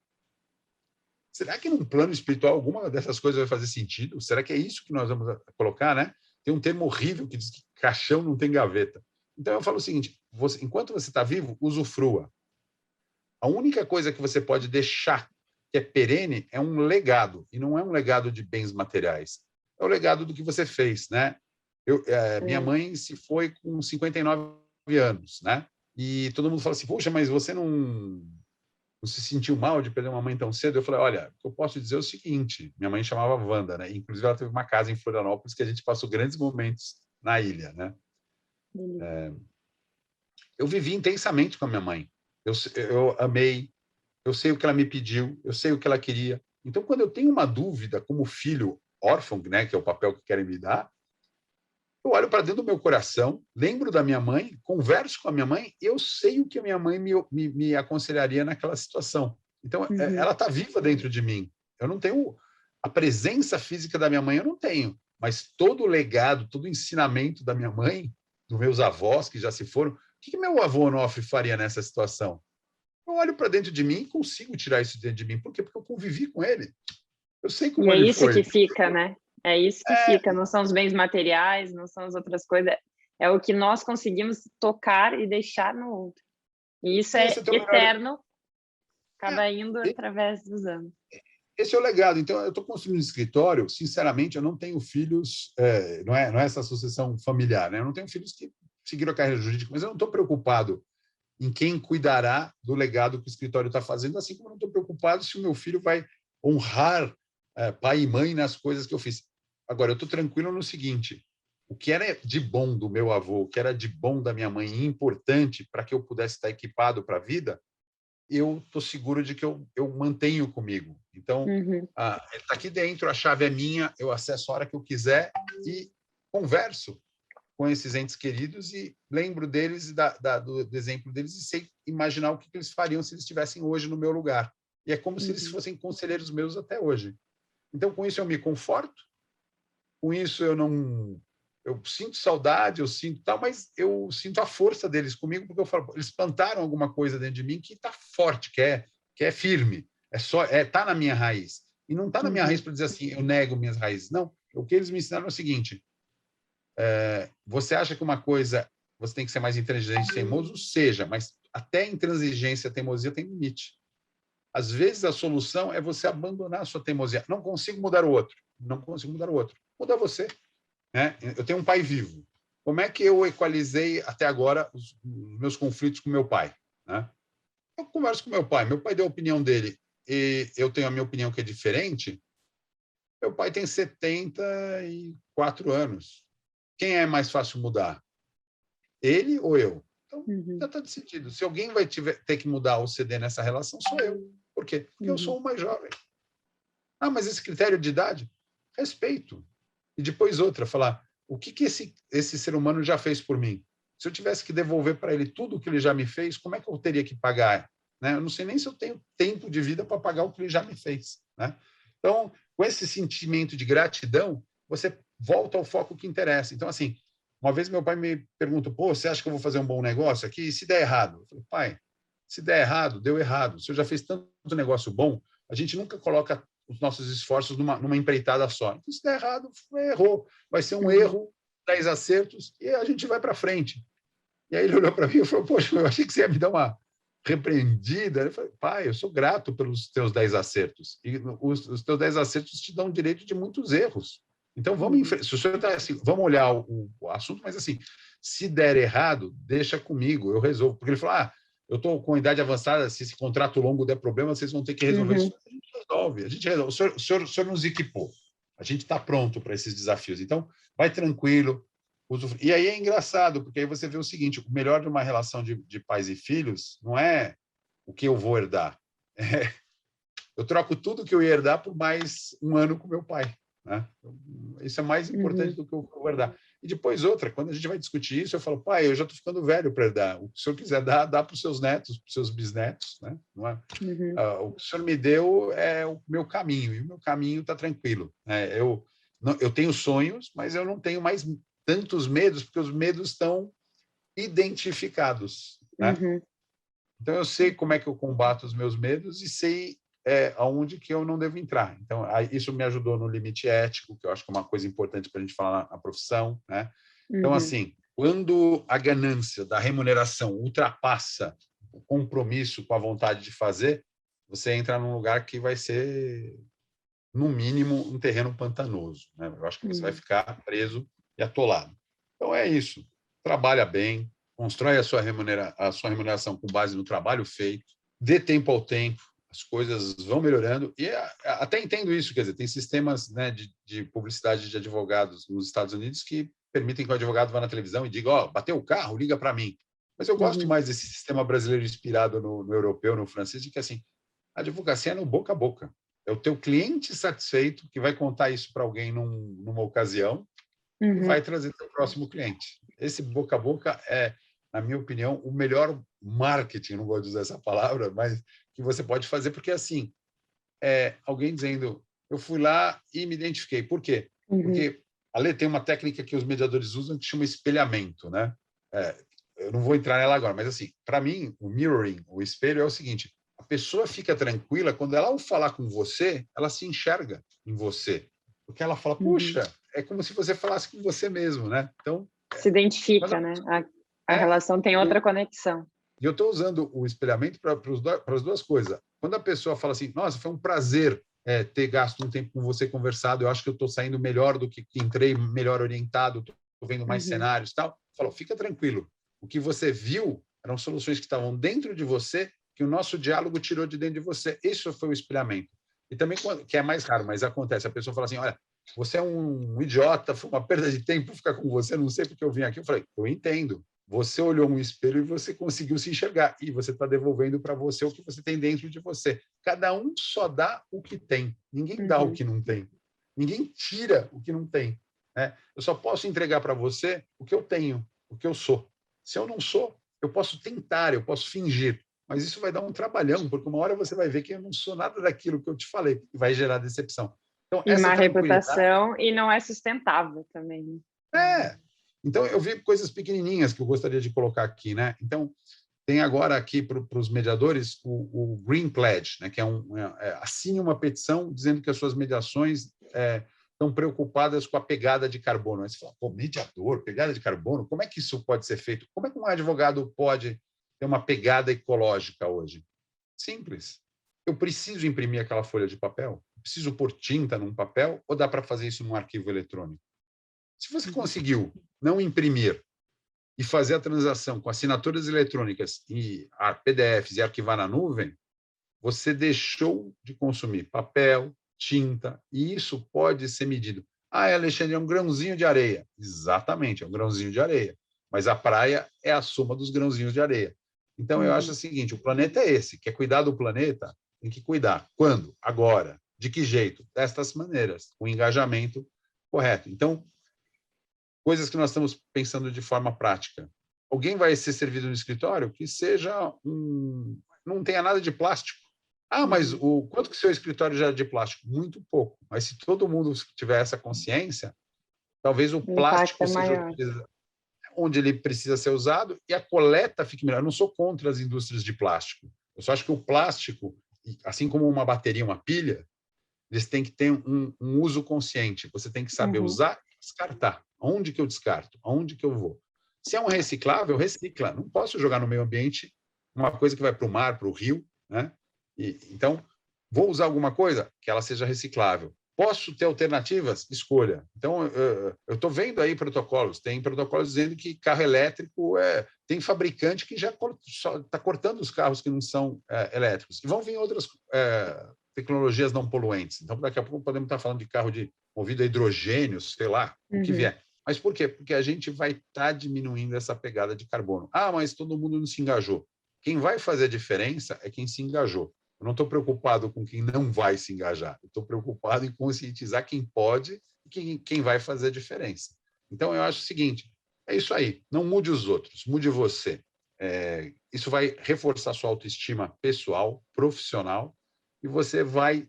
Será que num plano espiritual alguma dessas coisas vai fazer sentido? Será que é isso que nós vamos colocar, né? Tem um termo horrível que diz que caixão não tem gaveta. Então eu falo o seguinte, enquanto você está vivo, usufrua. A única coisa que você pode deixar que é perene é um legado, e não é um legado de bens materiais. É o legado do que você fez, né? Minha mãe se foi com 59 anos, né? E todo mundo fala assim, poxa, mas você não se sentiu mal de perder uma mãe tão cedo? Eu falei, olha, o que eu posso dizer é o seguinte, minha mãe chamava Wanda, né? Inclusive ela teve uma casa em Florianópolis que a gente passou grandes momentos na ilha, né? Eu vivi intensamente com a minha mãe. Eu amei, eu sei o que ela me pediu, eu sei o que ela queria. Então, quando eu tenho uma dúvida como filho órfão, né, que é o papel que querem me dar, eu olho para dentro do meu coração, lembro da minha mãe, converso com a minha mãe, eu sei o que a minha mãe me aconselharia naquela situação. Então, ela está viva dentro de mim. Eu não tenho a presença física da minha mãe, eu não tenho, mas todo o legado, todo o ensinamento da minha mãe, dos meus avós que já se foram, o que meu avô Onofre faria nessa situação? Eu olho para dentro de mim e consigo tirar isso dentro de mim. Por quê? Porque eu convivi com ele. Eu sei E como é ele isso foi. que fica, né? É isso que fica, não são os bens materiais, não são as outras coisas, é o que nós conseguimos tocar e deixar no outro. E isso é eterno, acaba indo através dos anos. Esse é o legado. Então, eu estou construindo um escritório, sinceramente, eu não tenho filhos, não é essa sucessão familiar, né? Eu não tenho filhos que seguiram a carreira jurídica, mas eu não estou preocupado em quem cuidará do legado que o escritório está fazendo, assim como eu não estou preocupado se o meu filho vai honrar pai e mãe nas coisas que eu fiz. Agora, eu estou tranquilo no seguinte, o que era de bom do meu avô, o que era de bom da minha mãe, e importante para que eu pudesse estar equipado para a vida, eu estou seguro de que eu mantenho comigo. Então, está aqui dentro, a chave é minha, eu acesso a hora que eu quiser e converso com esses entes queridos e lembro deles e do exemplo deles e sei imaginar o que eles fariam se eles estivessem hoje no meu lugar. E é como se eles fossem conselheiros meus até hoje. Então, com isso eu me conforto, com isso eu sinto saudade, eu sinto tal, mas eu sinto a força deles comigo, porque eu falo, eles plantaram alguma coisa dentro de mim que está forte, que é firme, tá na minha raiz. E não está na minha raiz para dizer assim, eu nego minhas raízes. Não, o que eles me ensinaram é o seguinte, você acha que uma coisa, você tem que ser mais inteligente e teimoso? Seja, mas até intransigência e teimosia tem limite. Às vezes a solução é você abandonar a sua teimosia. Não consigo mudar o outro. Não consigo mudar o outro. Muda você. Né? Eu tenho um pai vivo. Como é que eu equalizei até agora os meus conflitos com meu pai? Né? Eu converso com meu pai deu a opinião dele e eu tenho a minha opinião que é diferente. Meu pai tem 74 anos. Quem é mais fácil mudar? Ele ou eu? Então, já está decidido. Se alguém vai ter que mudar ou ceder nessa relação, sou eu. Por quê? Porque eu sou o mais jovem. Ah, mas esse critério de idade? Respeito. E depois outra, falar, o que esse ser humano já fez por mim? Se eu tivesse que devolver para ele tudo o que ele já me fez, como é que eu teria que pagar? Né? Eu não sei nem se eu tenho tempo de vida para pagar o que ele já me fez. Né? Então, com esse sentimento de gratidão, você volta ao foco que interessa. Então, assim, uma vez meu pai me perguntou, pô, você acha que eu vou fazer um bom negócio aqui? E se der errado? Eu falei, pai, se der errado, deu errado. Se eu já fiz tanto negócio bom, a gente nunca coloca os nossos esforços numa empreitada só. Então, se der errado, errou. Vai ser um erro, 10 acertos, e a gente vai para frente. E aí ele olhou para mim e falou, poxa, eu achei que você ia me dar uma repreendida. Eu falei, pai, eu sou grato pelos teus 10 acertos. E os teus 10 acertos te dão direito de muitos erros. Então, se o senhor está assim, vamos olhar o assunto, mas assim, se der errado, deixa comigo, eu resolvo. Porque ele falou, eu estou com idade avançada, se esse contrato longo der problema, vocês vão ter que resolver isso. A gente resolve, a gente resolve. O senhor nos equipou, a gente está pronto para esses desafios. Então, vai tranquilo. E aí é engraçado, porque aí você vê o seguinte, o melhor de uma relação de pais e filhos não é o que eu vou herdar. Eu troco tudo que eu ia herdar por mais um ano com meu pai. Né? Isso é mais importante do que eu vou herdar. E depois outra, quando a gente vai discutir isso, eu falo, pai, eu já estou ficando velho para herdar. O que o senhor quiser dar, dá para os seus netos, para os seus bisnetos. Né? Não é? O que o senhor me deu é o meu caminho, e o meu caminho está tranquilo. Né? Eu tenho sonhos, mas eu não tenho mais tantos medos, porque os medos estão identificados. Né? Então, eu sei como é que eu combato os meus medos e sei aonde que eu não devo entrar. Então, isso me ajudou no limite ético, que eu acho que é uma coisa importante para a gente falar na profissão. Né? Então, assim, quando a ganância da remuneração ultrapassa o compromisso com a vontade de fazer, você entra num lugar que vai ser, no mínimo, um terreno pantanoso. Né? Eu acho que você vai ficar preso e atolado. Então, é isso. Trabalha bem, constrói a sua remuneração com base no trabalho feito, dê tempo ao tempo, as coisas vão melhorando. E até entendo isso, quer dizer, tem sistemas, né, de publicidade de advogados nos Estados Unidos que permitem que o advogado vá na televisão e diga, bateu o carro, liga para mim. Mas eu gosto mais desse sistema brasileiro inspirado no europeu, no francês, de que assim, a advocacia é no boca a boca. É o teu cliente satisfeito que vai contar isso para alguém numa ocasião e vai trazer o próximo cliente. Esse boca a boca é, na minha opinião, o melhor marketing, não gosto de usar essa palavra, mas que você pode fazer, porque assim, alguém dizendo, eu fui lá e me identifiquei. Por quê? Porque a lei tem uma técnica que os mediadores usam que chama espelhamento, né? Eu não vou entrar nela agora, mas assim, para mim, o mirroring, o espelho, é o seguinte, a pessoa fica tranquila quando ela, ao falar com você, ela se enxerga em você. Porque ela fala, puxa, é como se você falasse com você mesmo, né? Então, se identifica, né? A relação tem outra conexão. E eu estou usando o espelhamento para as duas coisas. Quando a pessoa fala assim, nossa, foi um prazer ter gasto um tempo com você conversado, eu acho que eu estou saindo melhor do que entrei, melhor orientado, estou vendo mais cenários e tal. Falou, fica tranquilo. O que você viu eram soluções que estavam dentro de você, que o nosso diálogo tirou de dentro de você. Isso foi o espelhamento. E também, que é mais raro, mas acontece, a pessoa fala assim, olha, você é um idiota, foi uma perda de tempo ficar com você, não sei porque eu vim aqui. Eu falei, eu entendo. Você olhou um espelho e você conseguiu se enxergar. E você está devolvendo para você o que você tem dentro de você. Cada um só dá o que tem. Ninguém dá o que não tem. Ninguém tira o que não tem. Né? Eu só posso entregar para você o que eu tenho, o que eu sou. Se eu não sou, eu posso tentar, eu posso fingir. Mas isso vai dar um trabalhão, porque uma hora você vai ver que eu não sou nada daquilo que eu te falei. E vai gerar decepção. Então, e má reputação e não é sustentável também. Então, eu vi coisas pequenininhas que eu gostaria de colocar aqui, né? Então, tem agora aqui para os mediadores o Green Pledge, né? Que assine uma petição dizendo que as suas mediações estão preocupadas com a pegada de carbono. Aí você fala, pô, mediador, pegada de carbono, como é que isso pode ser feito? Como é que um advogado pode ter uma pegada ecológica hoje? Simples. Eu preciso imprimir aquela folha de papel? Preciso pôr tinta num papel ou dá para fazer isso num arquivo eletrônico? Se você conseguiu não imprimir e fazer a transação com assinaturas eletrônicas e PDFs e arquivar na nuvem, você deixou de consumir papel, tinta, e isso pode ser medido. Alexandre, é um grãozinho de areia. Exatamente, é um grãozinho de areia. Mas a praia é a soma dos grãozinhos de areia. Então, eu acho o seguinte, o planeta é esse. Quer cuidar do planeta? Tem que cuidar. Quando? Agora. De que jeito? Destas maneiras, com o engajamento correto. Então, coisas que nós estamos pensando de forma prática. Alguém vai ser servido no escritório que seja não tenha nada de plástico. Mas quanto que o seu escritório já é de plástico? Muito pouco. Mas se todo mundo tiver essa consciência, talvez o plástico seja onde ele precisa ser usado e a coleta fique melhor. Eu não sou contra as indústrias de plástico. Eu só acho que o plástico, assim como uma bateria, uma pilha, eles têm que ter um uso consciente. Você tem que saber usar e descartar. Onde que eu descarto? Aonde que eu vou? Se é um reciclável, recicla. Não posso jogar no meio ambiente uma coisa que vai para o mar, para o rio, né? Então, vou usar alguma coisa que ela seja reciclável. Posso ter alternativas? Escolha. Então, eu estou vendo aí protocolos. Tem protocolos dizendo que carro elétrico tem fabricante que já está cortando os carros que não são elétricos. E vão vir outras tecnologias não poluentes. Então, daqui a pouco podemos estar falando de carro movido a hidrogênio, sei lá, o que vier. Mas por quê? Porque a gente vai estar diminuindo essa pegada de carbono. Ah, mas todo mundo não se engajou. Quem vai fazer a diferença é quem se engajou. Eu não estou preocupado com quem não vai se engajar. Eu estou preocupado em conscientizar quem pode e quem vai fazer a diferença. Então, eu acho o seguinte, é isso aí. Não mude os outros, mude você. Isso vai reforçar sua autoestima pessoal, profissional, e você vai...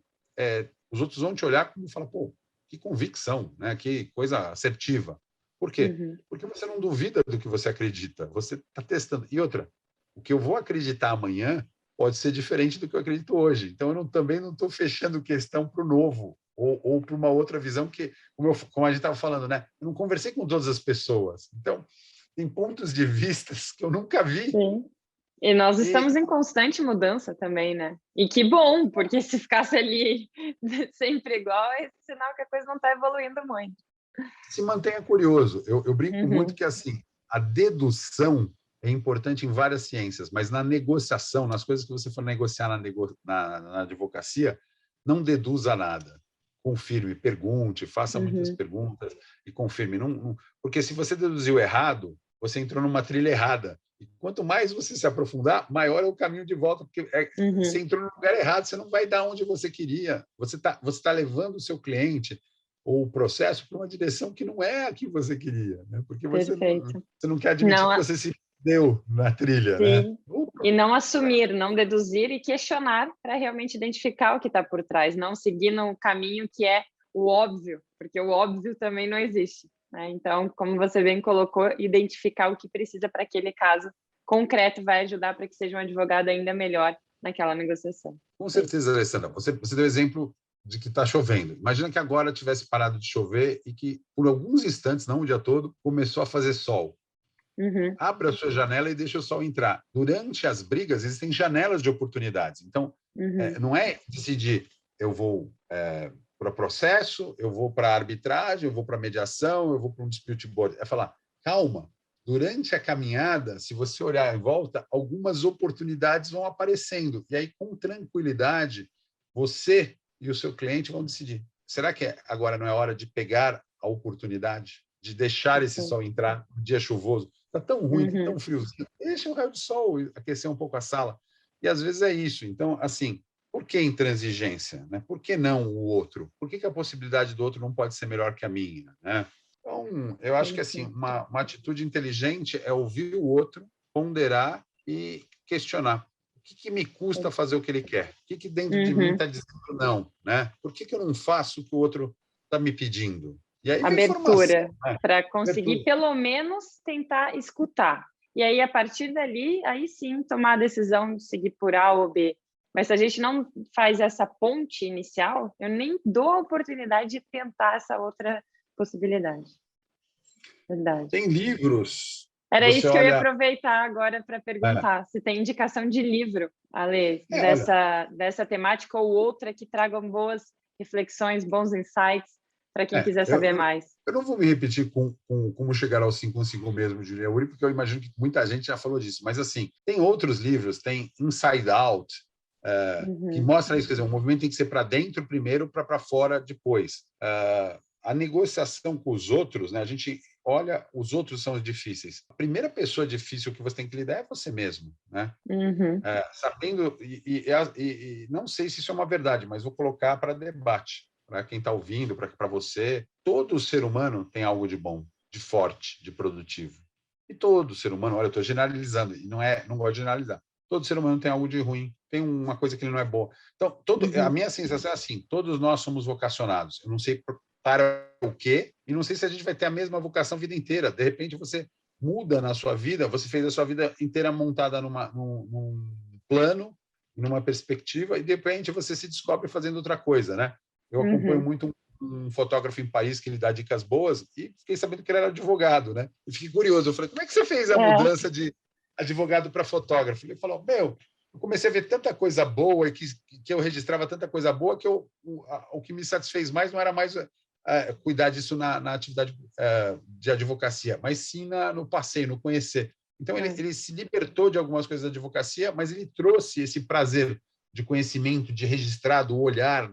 os outros vão te olhar como falar, pô, que convicção, né? Que coisa assertiva. Por quê? Porque você não duvida do que você acredita. Você está testando. E outra, o que eu vou acreditar amanhã pode ser diferente do que eu acredito hoje. Então, eu também não estou fechando questão para o novo ou para uma outra visão que, como a gente estava falando, né? Eu não conversei com todas as pessoas. Então, tem pontos de vistas que eu nunca vi. Sim. E nós estamos em constante mudança também, né? E que bom, porque se ficasse ali sempre igual, é sinal que a coisa não está evoluindo muito. Se mantenha curioso. Eu brinco muito que, assim, a dedução é importante em várias ciências, mas na negociação, nas coisas que você for negociar na advocacia, não deduza nada. Confirme, pergunte, faça muitas perguntas e confirme. Porque se você deduziu errado, você entrou numa trilha errada. E quanto mais você se aprofundar, maior é o caminho de volta, porque você entrou no lugar errado, você não vai dar onde você queria. Você tá levando o seu cliente ou o processo para uma direção que não é a que você queria, né? Porque você não quer admitir que você se deu na trilha, né? E não assumir, não deduzir e questionar para realmente identificar o que está por trás, não seguir no caminho que é o óbvio, porque o óbvio também não existe, né? Então, como você bem colocou, identificar o que precisa para aquele caso concreto vai ajudar para que seja um advogado ainda melhor naquela negociação. Com certeza, Alessandra. Você deu exemplo de que está chovendo. Imagina que agora tivesse parado de chover e que, por alguns instantes, não o dia todo, começou a fazer sol. Abra a sua janela e deixa o sol entrar. Durante as brigas, existem janelas de oportunidades. Então, não é decidir, eu vou para processo, eu vou para arbitragem, eu vou para mediação, eu vou para um dispute board. É falar, calma, durante a caminhada, se você olhar em volta, algumas oportunidades vão aparecendo. E aí, com tranquilidade, você e o seu cliente vão decidir. Será que agora não é hora de pegar a oportunidade, de deixar esse sol entrar no dia chuvoso? Está tão ruim, tá tão friozinho. Deixa o raio de sol aquecer um pouco a sala. E, às vezes, é isso. Então, assim, por que intransigência? Né? Por que não o outro? Por que a possibilidade do outro não pode ser melhor que a minha? Né? Então, eu acho que assim, uma atitude inteligente é ouvir o outro, ponderar e questionar. O que me custa fazer o que ele quer? O que dentro de mim está dizendo não? Né? Por que eu não faço o que o outro está me pedindo? E aí abertura, para conseguir pelo menos tentar escutar. E aí, a partir dali, aí sim, tomar a decisão de seguir por A ou B. Mas se a gente não faz essa ponte inicial, eu nem dou a oportunidade de tentar essa outra possibilidade. Verdade. Tem livros. Era isso que eu ia aproveitar agora para perguntar. Se tem indicação de livro, Ale, dessa temática ou outra que tragam boas reflexões, bons insights para quem quiser saber mais. Eu não vou me repetir com como chegar ao 5 consigo mesmo, Julia Uri, porque eu imagino que muita gente já falou disso. Mas, assim, tem outros livros, tem Inside Out, que mostra isso. Quer dizer, o movimento tem que ser para dentro primeiro, para fora depois. A negociação com os outros, né? A gente olha, os outros são difíceis. A primeira pessoa difícil que você tem que lidar é você mesmo, né? Sabendo, e não sei se isso é uma verdade, mas vou colocar para debate, para quem está ouvindo, para você. Todo ser humano tem algo de bom, de forte, de produtivo. E todo ser humano, olha, eu estou generalizando, e não gosto de generalizar. Todo ser humano tem algo de ruim, tem uma coisa que ele não é boa. Então, a minha sensação é assim, todos nós somos vocacionados. Eu não sei para o quê, e não sei se a gente vai ter a mesma vocação a vida inteira. De repente, você muda na sua vida, você fez a sua vida inteira montada num plano, numa perspectiva, e de repente você se descobre fazendo outra coisa, né? Eu acompanho muito um fotógrafo em Paris que ele dá dicas boas e fiquei sabendo que ele era advogado, né? E fiquei curioso, eu falei, como é que você fez a mudança de advogado para fotógrafo? Ele falou, eu comecei a ver tanta coisa boa e que eu registrava tanta coisa boa que o que me satisfez mais não era mais cuidar disso na atividade de advocacia, mas sim no passeio, no conhecer. Então, ele se libertou de algumas coisas da advocacia, mas ele trouxe esse prazer de conhecimento, de registrar, do olhar,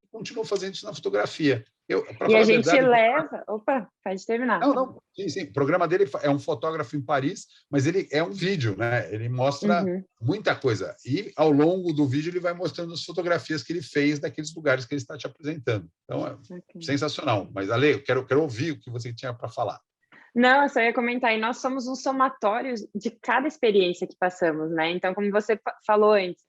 e continuou fazendo isso na fotografia. Para E a falar a gente verdade, leva... Opa, pode terminar. não, sim, sim. O programa dele é um fotógrafo em Paris, mas ele é um vídeo, né? Ele mostra muita coisa. E, ao longo do vídeo, ele vai mostrando as fotografias que ele fez daqueles lugares que ele está te apresentando. Então, é sensacional. Mas, Ale, eu quero ouvir o que você tinha para falar. Não, eu só ia comentar, e nós somos um somatório de cada experiência que passamos, né? Então, como você falou antes,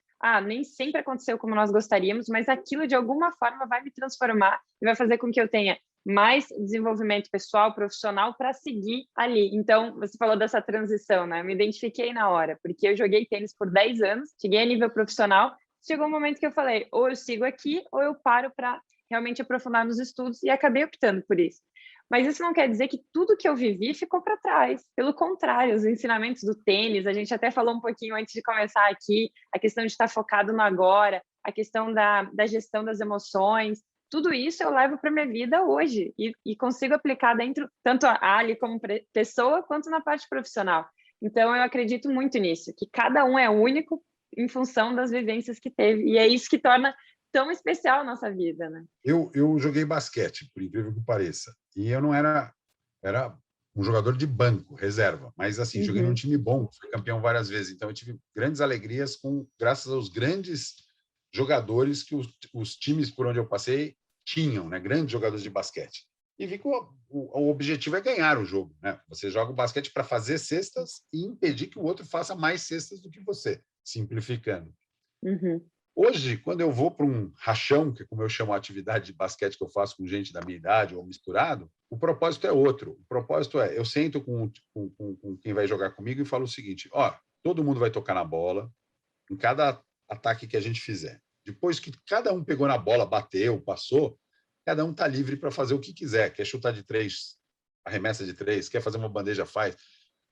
nem sempre aconteceu como nós gostaríamos, mas aquilo, de alguma forma, vai me transformar e vai fazer com que eu tenha mais desenvolvimento pessoal, profissional, para seguir ali. Então, você falou dessa transição, né? Eu me identifiquei na hora, porque eu joguei tênis por 10 anos, cheguei a nível profissional, chegou um momento que eu falei, ou eu sigo aqui, ou eu paro para realmente aprofundar nos estudos, e acabei optando por isso. Mas isso não quer dizer que tudo que eu vivi ficou para trás. Pelo contrário, os ensinamentos do tênis, a gente até falou um pouquinho antes de começar aqui, a questão de estar focado no agora, a questão da gestão das emoções, tudo isso eu levo para a minha vida hoje e consigo aplicar dentro, tanto a Ali como pessoa, quanto na parte profissional. Então, eu acredito muito nisso, que cada um é único em função das vivências que teve. E é isso que torna tão especial a nossa vida, né? Eu joguei basquete, por incrível que pareça, e eu não era um jogador de banco, reserva, mas assim, joguei num time bom, fui campeão várias vezes, então eu tive grandes alegrias graças aos grandes jogadores que os times por onde eu passei tinham, né? Grandes jogadores de basquete. E vi que o objetivo é ganhar o jogo, né? Você joga o basquete para fazer cestas e impedir que o outro faça mais cestas do que você, simplificando. Hoje, quando eu vou para um rachão, que é como eu chamo a atividade de basquete que eu faço com gente da minha idade ou misturado, o propósito é outro. O propósito é, eu sento com quem vai jogar comigo e falo o seguinte, todo mundo vai tocar na bola em cada ataque que a gente fizer. Depois que cada um pegou na bola, bateu, passou, cada um está livre para fazer o que quiser. Quer chutar de 3, arremessa de 3, quer fazer uma bandeja, faz.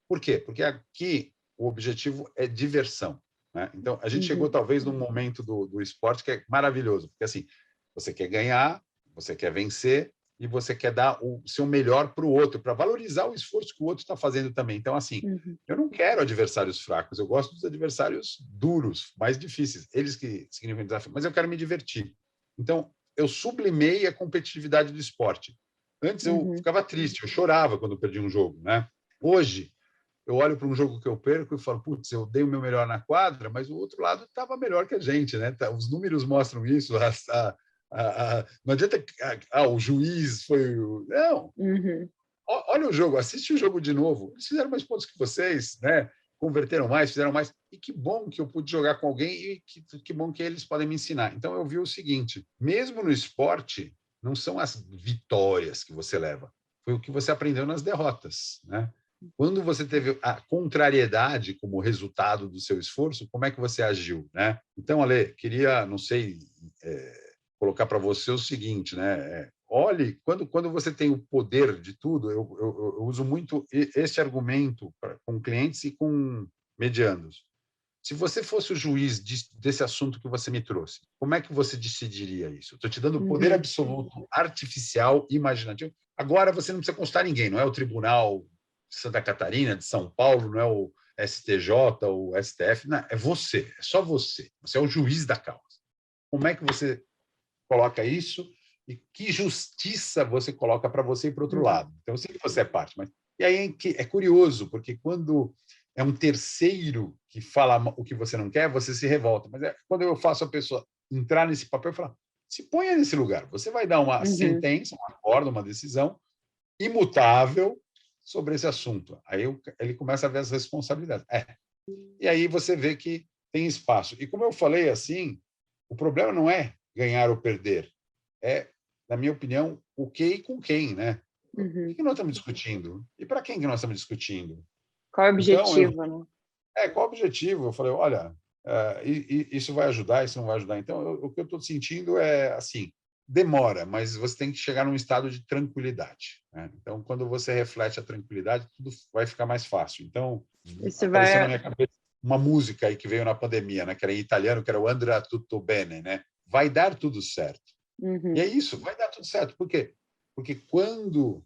Por quê? Porque aqui o objetivo é diversão. Né? Então, a gente chegou talvez num momento do esporte que é maravilhoso, porque assim, você quer ganhar, você quer vencer e você quer dar o seu melhor para o outro, para valorizar o esforço que o outro está fazendo também. Então, assim, eu não quero adversários fracos, eu gosto dos adversários duros, mais difíceis, eles que significam desafio, mas eu quero me divertir. Então, eu sublimei a competitividade do esporte. Antes eu ficava triste, eu chorava quando perdi um jogo, né? Hoje, eu olho para um jogo que eu perco e falo, putz, eu dei o meu melhor na quadra, mas o outro lado estava melhor que a gente, né? Os números mostram isso. Não adianta... o juiz foi... Não. Olha o jogo, assiste o jogo de novo. Eles fizeram mais pontos que vocês, né? Converteram mais, fizeram mais. E que bom que eu pude jogar com alguém e que bom que eles podem me ensinar. Então, eu vi o seguinte, mesmo no esporte, não são as vitórias que você leva, foi o que você aprendeu nas derrotas, né? Quando você teve a contrariedade como resultado do seu esforço, como é que você agiu, né? Então, Ale, queria, não sei, colocar para você o seguinte, né? Olhe, quando você tem o poder de tudo, eu uso muito este argumento com clientes e com medianos. Se você fosse o juiz desse assunto que você me trouxe, como é que você decidiria isso? Estou te dando poder absoluto, artificial, imaginativo. Agora você não precisa consultar ninguém, não é o Tribunal de Santa Catarina, de São Paulo, não é o STJ, o STF, não, é você, é só você. Você é o juiz da causa. Como é que você coloca isso e que justiça você coloca para você e para o outro lado? Então, eu sei que você é parte, mas... E aí é curioso, porque quando é um terceiro que fala o que você não quer, você se revolta. Mas quando eu faço a pessoa entrar nesse papel, eu falo, se ponha nesse lugar. Você vai dar uma sentença, um acordo, uma decisão imutável sobre esse assunto. Aí ele começa a ver as responsabilidades. E aí você vê que tem espaço. E como eu falei assim, o problema não é ganhar ou perder, é, na minha opinião, o que e com quem, né? O que nós estamos discutindo? E para quem que nós estamos discutindo? Qual é o objetivo, né? Qual o objetivo? Eu falei, olha, isso vai ajudar, isso não vai ajudar. Então, o que eu estou sentindo é, assim, demora, mas você tem que chegar num estado de tranquilidade, né? Então, quando você reflete a tranquilidade, tudo vai ficar mais fácil. Então, Isso apareceu na vai... minha cabeça uma música aí que veio na pandemia, né? Que era em italiano, que era o Andrà tutto bene, né? Vai dar tudo certo. E é isso, vai dar tudo certo. Por quê? Porque quando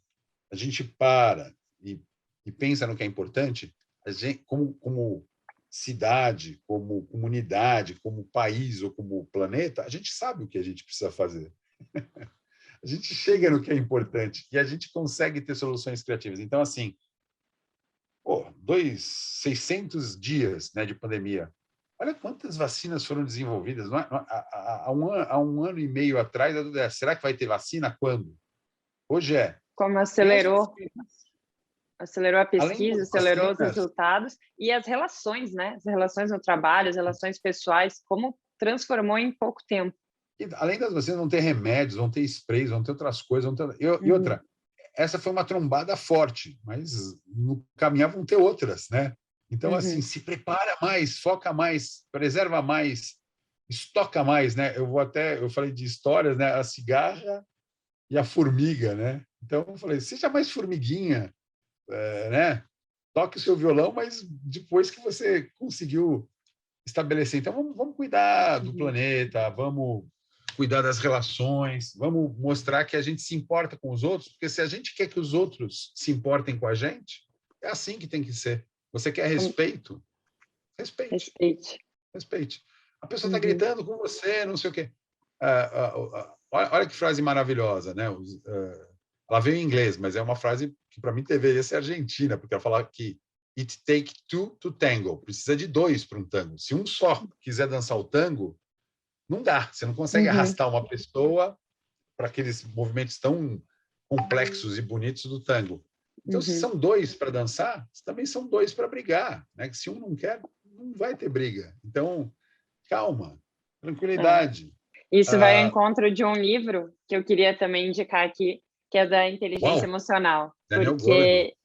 a gente para e pensa no que é importante, a gente, como cidade, como comunidade, como país ou como planeta, a gente sabe o que a gente precisa fazer. A gente chega no que é importante e a gente consegue ter soluções criativas. Então, assim, 600 dias, né, de pandemia. Olha quantas vacinas foram desenvolvidas. Há um ano e meio atrás, a dúvida é, será que vai ter vacina? Quando? Hoje é. Como Tem as acelerou vacinas. a Além pesquisa, das acelerou os vacinas, resultados e as relações, né? As relações no trabalho, as relações pessoais, como transformou em pouco tempo. além das vacinas, vão ter remédios, vão ter sprays, vão ter outras coisas. E outra, essa foi uma trombada forte, mas no caminhar vão ter outras, né? Então, assim, se prepara mais, foca mais, preserva mais, estoca mais, né? Eu falei de histórias, né? A cigarra e a formiga, né? Então, eu falei, seja mais formiguinha, né? Toque o seu violão, mas depois que você conseguiu estabelecer. Então, vamos cuidar do planeta, vamos cuidar das relações, vamos mostrar que a gente se importa com os outros, porque se a gente quer que os outros se importem com a gente, é assim que tem que ser. Você quer respeito? Respeite. Respeite. Respeite. A pessoa está gritando com você, não sei o quê. Olha que frase maravilhosa, né? Ela veio em inglês, mas é uma frase que para mim deveria ser argentina, porque ela fala que it take two to tango. Precisa de dois para um tango. Se um só quiser dançar o tango, não dá. Você não consegue arrastar uma pessoa para aqueles movimentos tão complexos e bonitos do tango. Então, se são dois para dançar, também são dois para brigar, né? Que se um não quer, não vai ter briga. Então, calma, tranquilidade. Isso vai ao encontro de um livro que eu queria também indicar aqui, que é da inteligência emocional. Daniel porque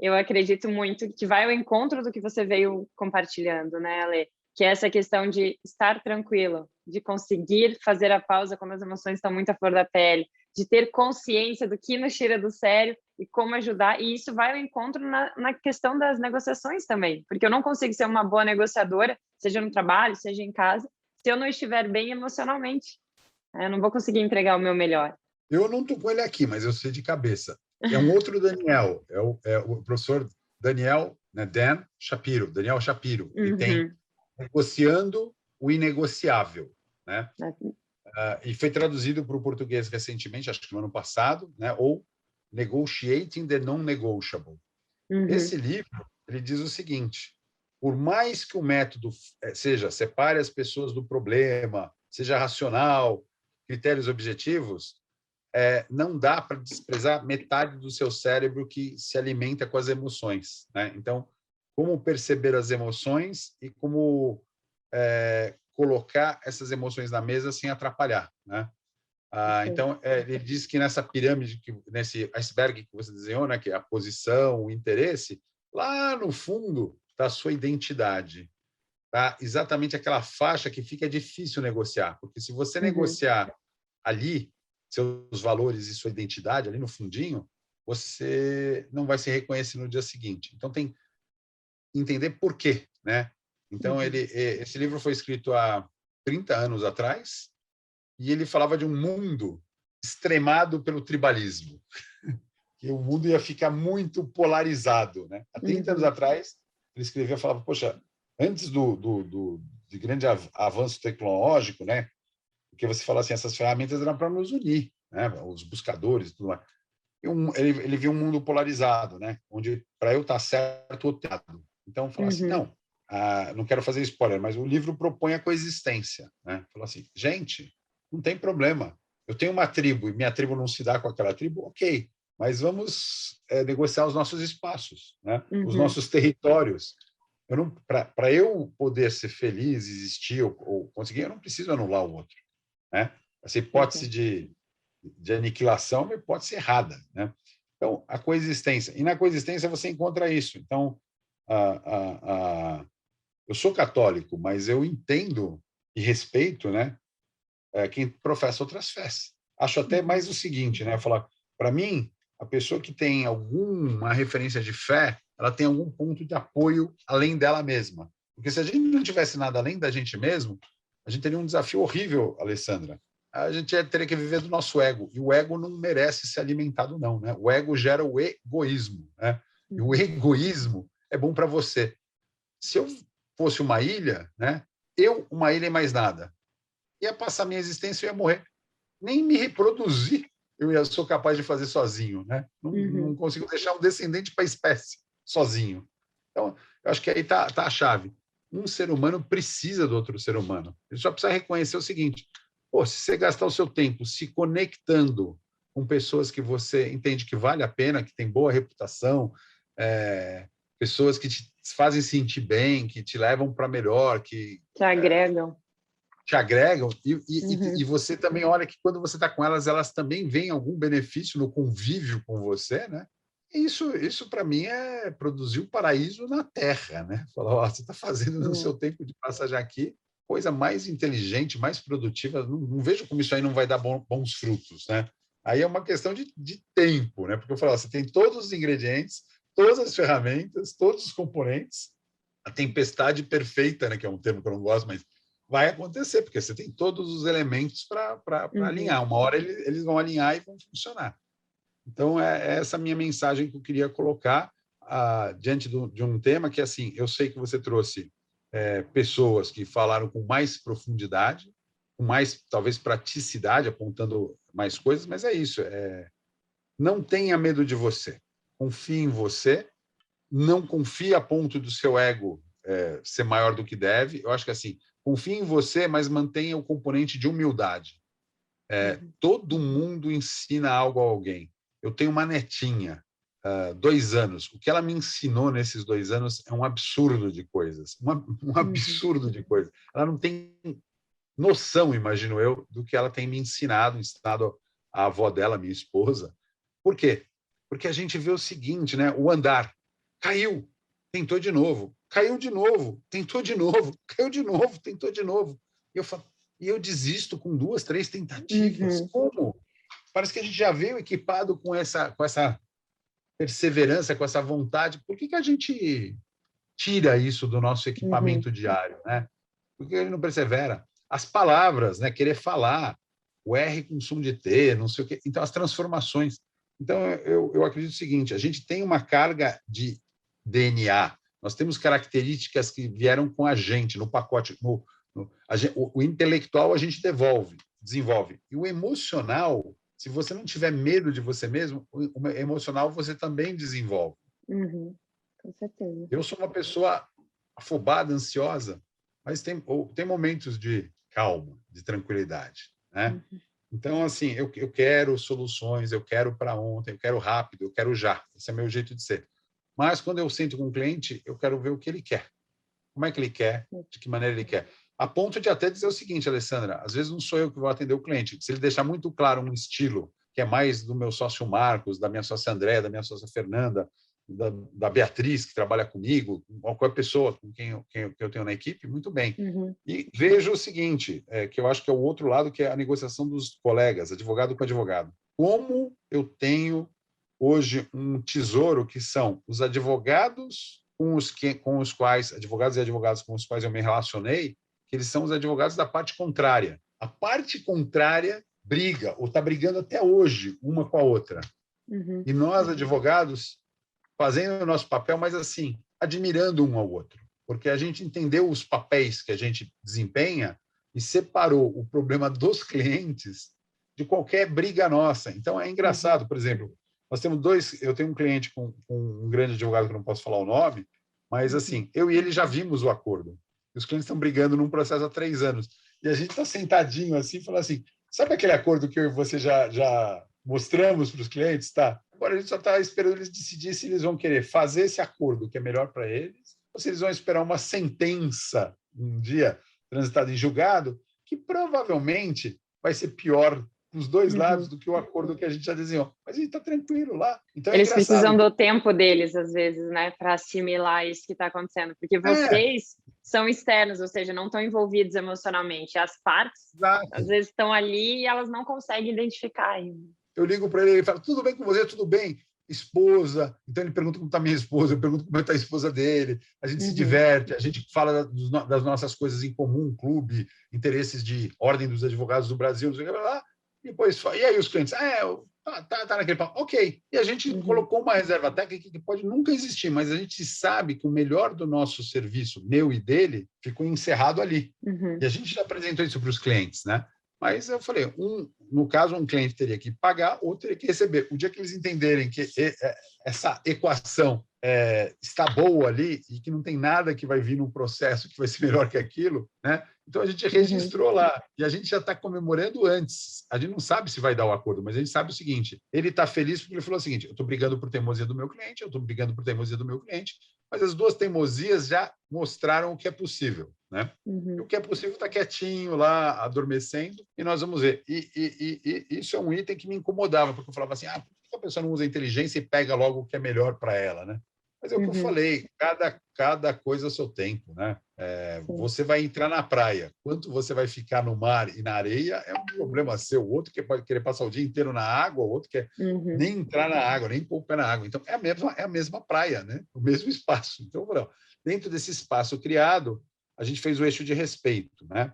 eu acredito muito que vai ao encontro do que você veio compartilhando, né, Ale? Que é essa questão de estar tranquilo, de conseguir fazer a pausa quando as emoções estão muito à flor da pele, de ter consciência do que nos tira do sério e como ajudar. E isso vai ao encontro na questão das negociações também, porque eu não consigo ser uma boa negociadora, seja no trabalho, seja em casa, se eu não estiver bem emocionalmente. Eu não vou conseguir entregar o meu melhor. Eu não estou com ele aqui, mas eu sei de cabeça. É um outro Daniel, é o professor Daniel, né, Dan Shapiro, Daniel Shapiro. Ele tem Negociando o Inegociável, né? E foi traduzido para o português recentemente, acho que no ano passado, né? Ou Negotiating the Non-Negotiable. Esse livro ele diz o seguinte: por mais que o método seja separe as pessoas do problema, seja racional, critérios objetivos, não dá para desprezar metade do seu cérebro que se alimenta com as emoções, né? Então, como perceber as emoções e como colocar essas emoções na mesa sem atrapalhar, né? Então, ele diz que nessa pirâmide, nesse iceberg que você desenhou, né, que é a posição, o interesse, lá no fundo está a sua identidade, tá? Exatamente aquela faixa que fica difícil negociar, porque se você negociar ali seus valores e sua identidade ali no fundinho, você não vai se reconhecer no dia seguinte. Então tem que entender por quê, né? Então esse livro foi escrito há 30 anos atrás e ele falava de um mundo extremado pelo tribalismo, que o mundo ia ficar muito polarizado, né? Há 30 anos atrás ele escrevia, falava, poxa, antes de grande avanço tecnológico, né? Porque você fala assim, essas ferramentas eram para nos unir, né? Os buscadores, tudo mais. Ele viu um mundo polarizado, né? Onde para eu estar certo, o outro errado. Então, fala assim, não quero fazer spoiler, mas o livro propõe a coexistência, né? Fala assim, gente, não tem problema. Eu tenho uma tribo e minha tribo não se dá com aquela tribo, ok, mas vamos negociar os nossos espaços, né? Os nossos territórios. Para eu poder ser feliz, existir ou conseguir, eu não preciso anular o outro, né? Essa hipótese de aniquilação é uma hipótese errada, né? Então, a coexistência. E na coexistência você encontra isso. Então, eu sou católico, mas eu entendo e respeito, né, quem professa outras fés. Acho até mais o seguinte, né? Falar, para mim, a pessoa que tem alguma referência de fé ela tem algum ponto de apoio além dela mesma. Porque se a gente não tivesse nada além da gente mesmo, a gente teria um desafio horrível, Alessandra. A gente teria que viver do nosso ego. E o ego não merece ser alimentado, não. Né? O ego gera o egoísmo. Né? E o egoísmo é bom para você. Se eu fosse uma ilha, né? Uma ilha e mais nada, ia passar minha existência e ia morrer. Nem me reproduzir sou capaz de fazer sozinho. Né? Não consigo deixar um descendente para a espécie sozinho. Então, eu acho que aí está a chave. Um ser humano precisa do outro ser humano. Ele só precisa reconhecer o seguinte: se você gastar o seu tempo se conectando com pessoas que você entende que vale a pena, que tem boa reputação, pessoas que te fazem sentir bem, que te levam para melhor, que agregam. Te agregam, e você também olha que quando você está com elas, elas também veem algum benefício no convívio com você, né? Isso para mim é produzir o paraíso na Terra, né? Falar, você está fazendo no seu tempo de passagem aqui coisa mais inteligente, mais produtiva. Não vejo como isso aí não vai dar bons frutos, né? Aí é uma questão de tempo, né? Porque eu falo, você tem todos os ingredientes, todas as ferramentas, todos os componentes, a tempestade perfeita, né? Que é um termo que eu não gosto, mas vai acontecer, porque você tem todos os elementos para alinhar. Uma hora eles vão alinhar e vão funcionar. Então, é essa minha mensagem que eu queria colocar diante de um tema que, assim, eu sei que você trouxe pessoas que falaram com mais profundidade, com mais, talvez, praticidade, apontando mais coisas, mas é isso. Não tenha medo de você. Confie em você. Não confie a ponto do seu ego ser maior do que deve. Eu acho que, assim, confie em você, mas mantenha o componente de humildade. Todo mundo ensina algo a alguém. Eu tenho uma netinha, 2 anos. O que ela me ensinou nesses 2 anos é um absurdo de coisas. Um absurdo de coisas. Ela não tem noção, imagino eu, do que ela tem me ensinado a avó dela, minha esposa. Por quê? Porque a gente vê o seguinte, né? O andar. Caiu, tentou de novo. Caiu de novo, tentou de novo. Caiu de novo, tentou de novo. E eu desisto com 2, 3 tentativas. Como? Parece que a gente já veio equipado com essa perseverança, com essa vontade. Por que a gente tira isso do nosso equipamento diário, né? Por que a gente não persevera? As palavras, né? Querer falar, o R com som de T, não sei o quê. Então, as transformações. Então, eu acredito o seguinte: a gente tem uma carga de DNA, nós temos características que vieram com a gente no pacote. O intelectual a gente desenvolve. E o emocional, se você não tiver medo de você mesmo, o emocional você também desenvolve. Com certeza. Eu sou uma pessoa afobada, ansiosa, mas tem momentos de calma, de tranquilidade, né? Então, assim, eu quero soluções, eu quero para ontem, eu quero rápido, eu quero já. Esse é meu jeito de ser. Mas, quando eu sento com um cliente, eu quero ver o que ele quer. Como é que ele quer, de que maneira ele quer. A ponto de até dizer o seguinte, Alessandra, às vezes não sou eu que vou atender o cliente. Se ele deixar muito claro um estilo, que é mais do meu sócio Marcos, da minha sócia Andréa, da minha sócia Fernanda, da Beatriz, que trabalha comigo, qualquer pessoa com quem eu tenho na equipe, muito bem. E vejo o seguinte, que eu acho que é o outro lado, que é a negociação dos colegas, advogado com advogado. Como eu tenho hoje um tesouro que são os advogados com os quais, advogados e advogados com os quais eu me relacionei, que eles são os advogados da parte contrária. A parte contrária briga, ou está brigando até hoje, uma com a outra. E nós, advogados, fazendo o nosso papel, mas assim, admirando um ao outro. Porque a gente entendeu os papéis que a gente desempenha e separou o problema dos clientes de qualquer briga nossa. Então, é engraçado, por exemplo, eu tenho um cliente com um grande advogado que eu não posso falar o nome, mas assim, eu e ele já vimos o acordo. Os clientes estão brigando num processo há 3 anos. E a gente está sentadinho assim, falando assim, sabe aquele acordo que eu e você já mostramos para os clientes? Tá? Agora a gente só está esperando eles decidir se eles vão querer fazer esse acordo que é melhor para eles, ou se eles vão esperar uma sentença um dia transitada em julgado, que provavelmente vai ser pior dos 2 lados do que o acordo que a gente já desenhou. Mas a gente está tranquilo lá. Então, eles precisam do tempo deles, às vezes, né, para assimilar isso que está acontecendo. Porque vocês são externos, ou seja, não estão envolvidos emocionalmente. As partes, às vezes, estão ali e elas não conseguem identificar ainda. Eu ligo para ele e falo, tudo bem com você? Tudo bem. esposa, então ele pergunta como está minha esposa, eu pergunto como está a esposa dele, a gente se diverte, a gente fala das nossas coisas em comum, clube, interesses de Ordem dos Advogados do Brasil, não sei o que lá, e depois, e aí os clientes, tá naquele papo, ok. E a gente colocou uma reserva técnica que pode nunca existir, mas a gente sabe que o melhor do nosso serviço, meu e dele, ficou encerrado ali. E a gente já apresentou isso para os clientes, né? Mas eu falei, no caso, um cliente teria que pagar, outro teria que receber. O dia que eles entenderem que essa equação está boa ali e que não tem nada que vai vir num processo que vai ser melhor que aquilo, né? Então a gente registrou lá e a gente já está comemorando antes. A gente não sabe se vai dar o acordo, mas a gente sabe o seguinte: ele está feliz porque ele falou o seguinte: eu estou brigando por teimosia do meu cliente, eu estou brigando por teimosia do meu cliente, mas as duas teimosias já mostraram o que é possível, né? E o que é possível está quietinho lá, adormecendo, e nós vamos ver. E isso é um item que me incomodava, porque eu falava assim, por que a pessoa não usa inteligência e pega logo o que é melhor para ela, né? Mas é o que eu falei, cada coisa ao seu tempo, né? Você vai entrar na praia, quanto você vai ficar no mar e na areia é um problema seu. O outro que pode querer passar o dia inteiro na água, o outro quer nem entrar na água, nem pôr o pé na água. Então, é a mesma praia, né? O mesmo espaço. Então, dentro desse espaço criado, a gente fez o eixo de respeito, né?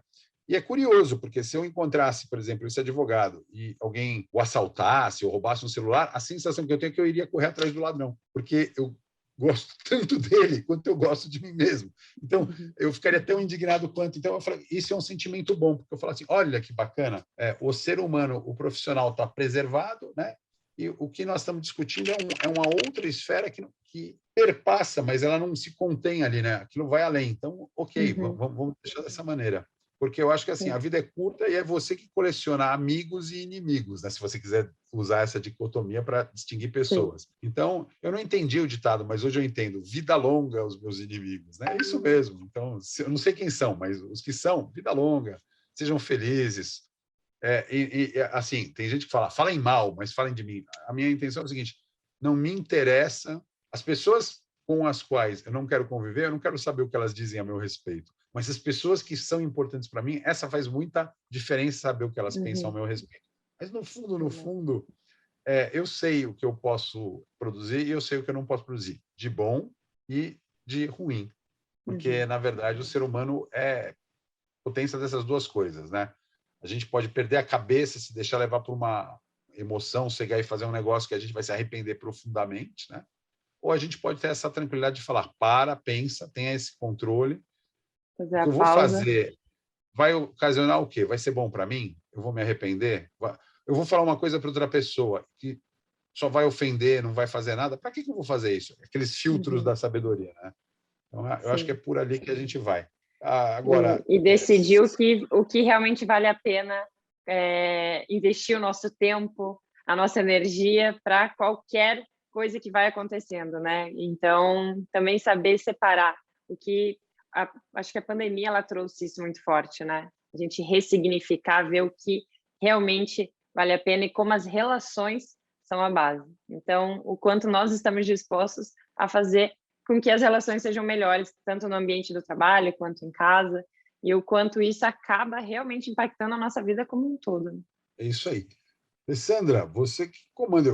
E é curioso, porque se eu encontrasse, por exemplo, esse advogado e alguém o assaltasse ou roubasse um celular, a sensação que eu tenho é que eu iria correr atrás do ladrão, porque eu gosto tanto dele quanto eu gosto de mim mesmo. Então, eu ficaria tão indignado quanto. Então, eu falei, isso é um sentimento bom, porque eu falo assim, olha que bacana, o ser humano, o profissional está preservado, né? E o que nós estamos discutindo é uma outra esfera que perpassa, mas ela não se contém ali, né? Aquilo vai além. Então, ok, vamos deixar dessa maneira. Porque eu acho que assim, a vida é curta e é você que coleciona amigos e inimigos, né? Se você quiser usar essa dicotomia para distinguir pessoas. Então, eu não entendi o ditado, mas hoje eu entendo. Vida longa aos meus inimigos, né? É isso mesmo. Então, eu não sei quem são, mas os que são, vida longa, sejam felizes. Assim, tem gente que falem mal, mas falem de mim. A minha intenção é o seguinte: não me interessa as pessoas com as quais eu não quero conviver, eu não quero saber o que elas dizem a meu respeito. Mas as pessoas que são importantes para mim, essa faz muita diferença saber o que elas pensam a meu respeito. Mas no fundo, eu sei o que eu posso produzir e eu sei o que eu não posso produzir, de bom e de ruim. Porque, na verdade, o ser humano é potência dessas duas coisas, né? A gente pode perder a cabeça, se deixar levar por uma emoção, chegar e fazer um negócio que a gente vai se arrepender profundamente, né? Ou a gente pode ter essa tranquilidade de falar, pensa, tenha esse controle. O que eu vou fazer vai ocasionar o quê? Vai ser bom para mim? Eu vou me arrepender? Eu vou falar uma coisa para outra pessoa que só vai ofender, não vai fazer nada? Para que eu vou fazer isso? Aqueles filtros da sabedoria, né? Então, eu acho que é por ali que a gente vai. Agora, e decidir o que realmente vale a pena investir o nosso tempo, a nossa energia para qualquer coisa que vai acontecendo, né? Então, também saber separar o que... acho que a pandemia ela trouxe isso muito forte, né? A gente ressignificar, ver o que realmente vale a pena e como as relações são a base. Então, o quanto nós estamos dispostos a fazer com que as relações sejam melhores, tanto no ambiente do trabalho quanto em casa, e o quanto isso acaba realmente impactando a nossa vida como um todo. É isso aí. Alessandra, você que comanda,